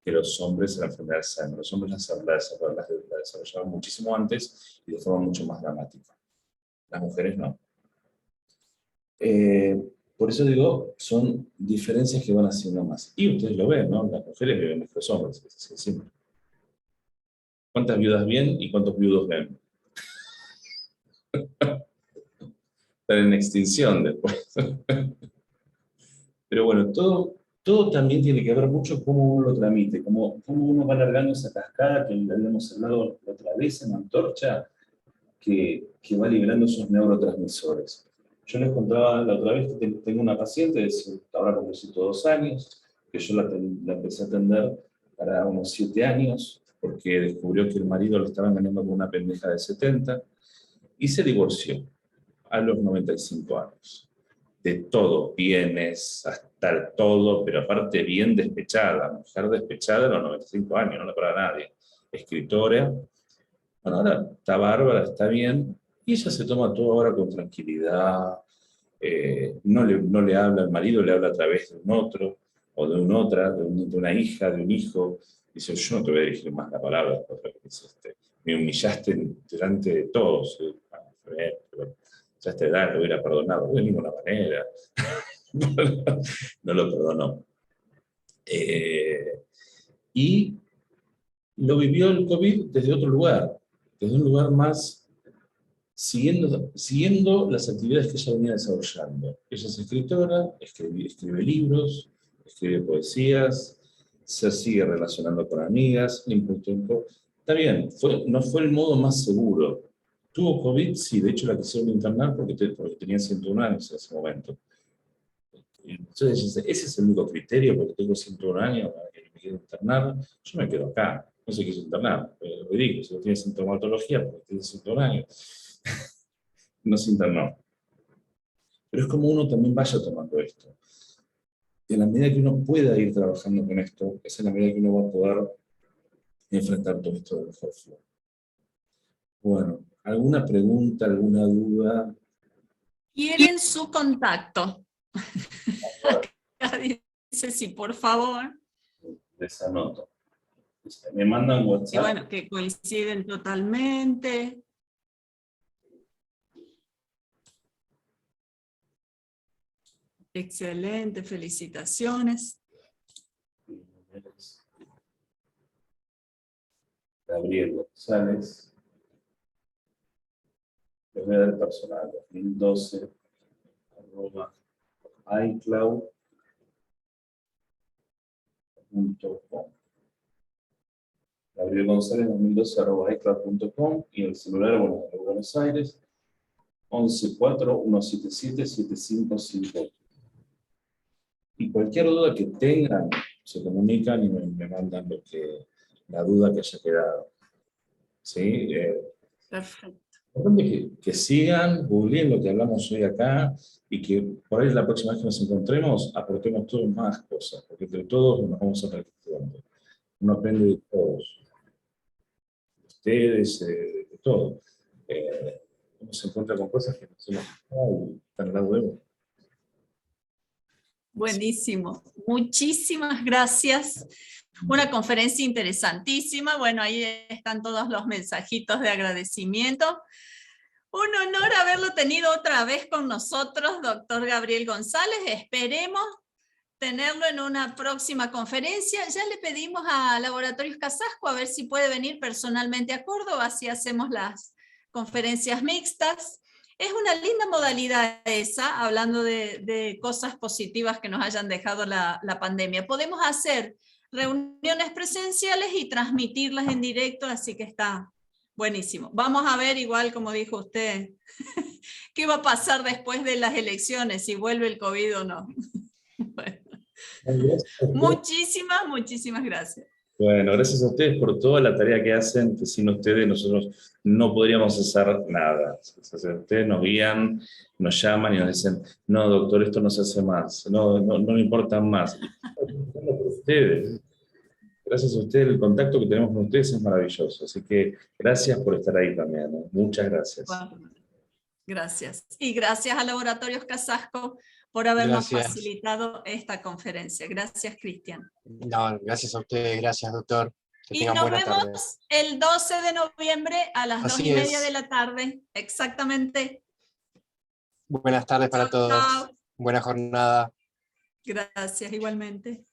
que los hombres en la enfermedad de Alzheimer. Los hombres la desarrollaban muchísimo antes y de forma mucho más dramática. Las mujeres no. Por eso digo, son diferencias que van haciendo más. Y ustedes lo ven, ¿no? Las mujeres viven más que los hombres, es así simple. ¿Cuántas viudas ven y cuántos viudos ven? Están en extinción después. Pero bueno, todo también tiene que ver mucho cómo uno lo tramite, cómo uno va alargando esa cascada que habíamos hablado la otra vez en Antorcha, que va liberando esos neurotransmisores. Yo les contaba la otra vez que tengo una paciente, ahora con 102 años, que yo la empecé a atender para unos 7 años, porque descubrió que el marido lo estaba engañando con una pendeja de 70, y se divorció a los 95 años. De todo, bienes, hasta el todo, pero aparte bien despechada, mujer despechada a los 95 años, no le para a nadie. Escritora, bueno, ahora está bárbara, está bien, y ella se toma todo ahora con tranquilidad, no le habla al marido, le habla a través de un otro, o de una otra, de una hija, de un hijo. Dice, yo no te voy a dirigir más la palabra, me humillaste delante de todos. Pero ya a esta edad lo hubiera perdonado de ninguna manera. No lo perdonó. Y lo vivió el COVID desde otro lugar, desde un lugar más siguiendo las actividades que ella venía desarrollando. Ella es escritora, escribe libros, escribe poesías, se sigue relacionando con amigas, está bien, no fue el modo más seguro. ¿Tuvo COVID? Sí, de hecho la quisieron internar porque tenía 101 años en ese momento. Entonces, ese es el único criterio, porque tengo 101 años y me quiero internar, yo me quedo acá. No se quiso internar, es ridículo, si no tiene sintomatología, porque tiene 101 años, no se internó. Pero es como uno también vaya tomando esto. Y en la medida que uno pueda ir trabajando con esto, es en la medida que uno va a poder enfrentar todo esto de mejor forma. Bueno, ¿alguna pregunta, alguna duda? ¿Quieren su contacto? Acá dice sí, por favor. Les anoto. Me mandan WhatsApp. Y bueno, que coinciden totalmente. Excelente, felicitaciones. Gabriel González. Les voy a dar el personal, 2012, @icloud.com. Gabriel González 2012 @icloud.com y el celular, bueno, de Buenos Aires, 1141777558. Y cualquier duda que tengan, se comunican y me mandan la duda que haya quedado. ¿Sí? Perfecto. Importante que sigan, googleen lo que hablamos hoy acá y que por ahí la próxima vez que nos encontremos aportemos todos más cosas, porque entre todos nos vamos a practicando. Uno aprende de todos. De ustedes, de todo. Uno se encuentra con cosas que no se nos y están al lado de uno. Buenísimo. Muchísimas gracias. Una conferencia interesantísima. Bueno, ahí están todos los mensajitos de agradecimiento. Un honor haberlo tenido otra vez con nosotros, doctor Gabriel González. Esperemos tenerlo en una próxima conferencia. Ya le pedimos a Laboratorios Casasco a ver si puede venir personalmente a Córdoba, así hacemos las conferencias mixtas. Es una linda modalidad esa, hablando de cosas positivas que nos hayan dejado la pandemia. Podemos hacer reuniones presenciales y transmitirlas en directo, así que está buenísimo. Vamos a ver, igual como dijo usted, qué va a pasar después de las elecciones, si vuelve el COVID o no. Bueno. Muchísimas gracias. Bueno, gracias a ustedes por toda la tarea que hacen, que sin ustedes nosotros no podríamos hacer nada. Ustedes nos guían, nos llaman y nos dicen, no, doctor, esto no se hace más, no me importan más. Por ustedes. Gracias a ustedes, el contacto que tenemos con ustedes es maravilloso. Así que gracias por estar ahí también, ¿no? Muchas gracias. Bueno, gracias. Y gracias a Laboratorios Casasco por habernos facilitado esta conferencia. Gracias, Cristian. No, gracias a ustedes, gracias, doctor. Y nos vemos el 12 de noviembre a las 2:30 de la tarde. Exactamente. Buenas tardes para todos. Chao. Buena jornada. Gracias, igualmente.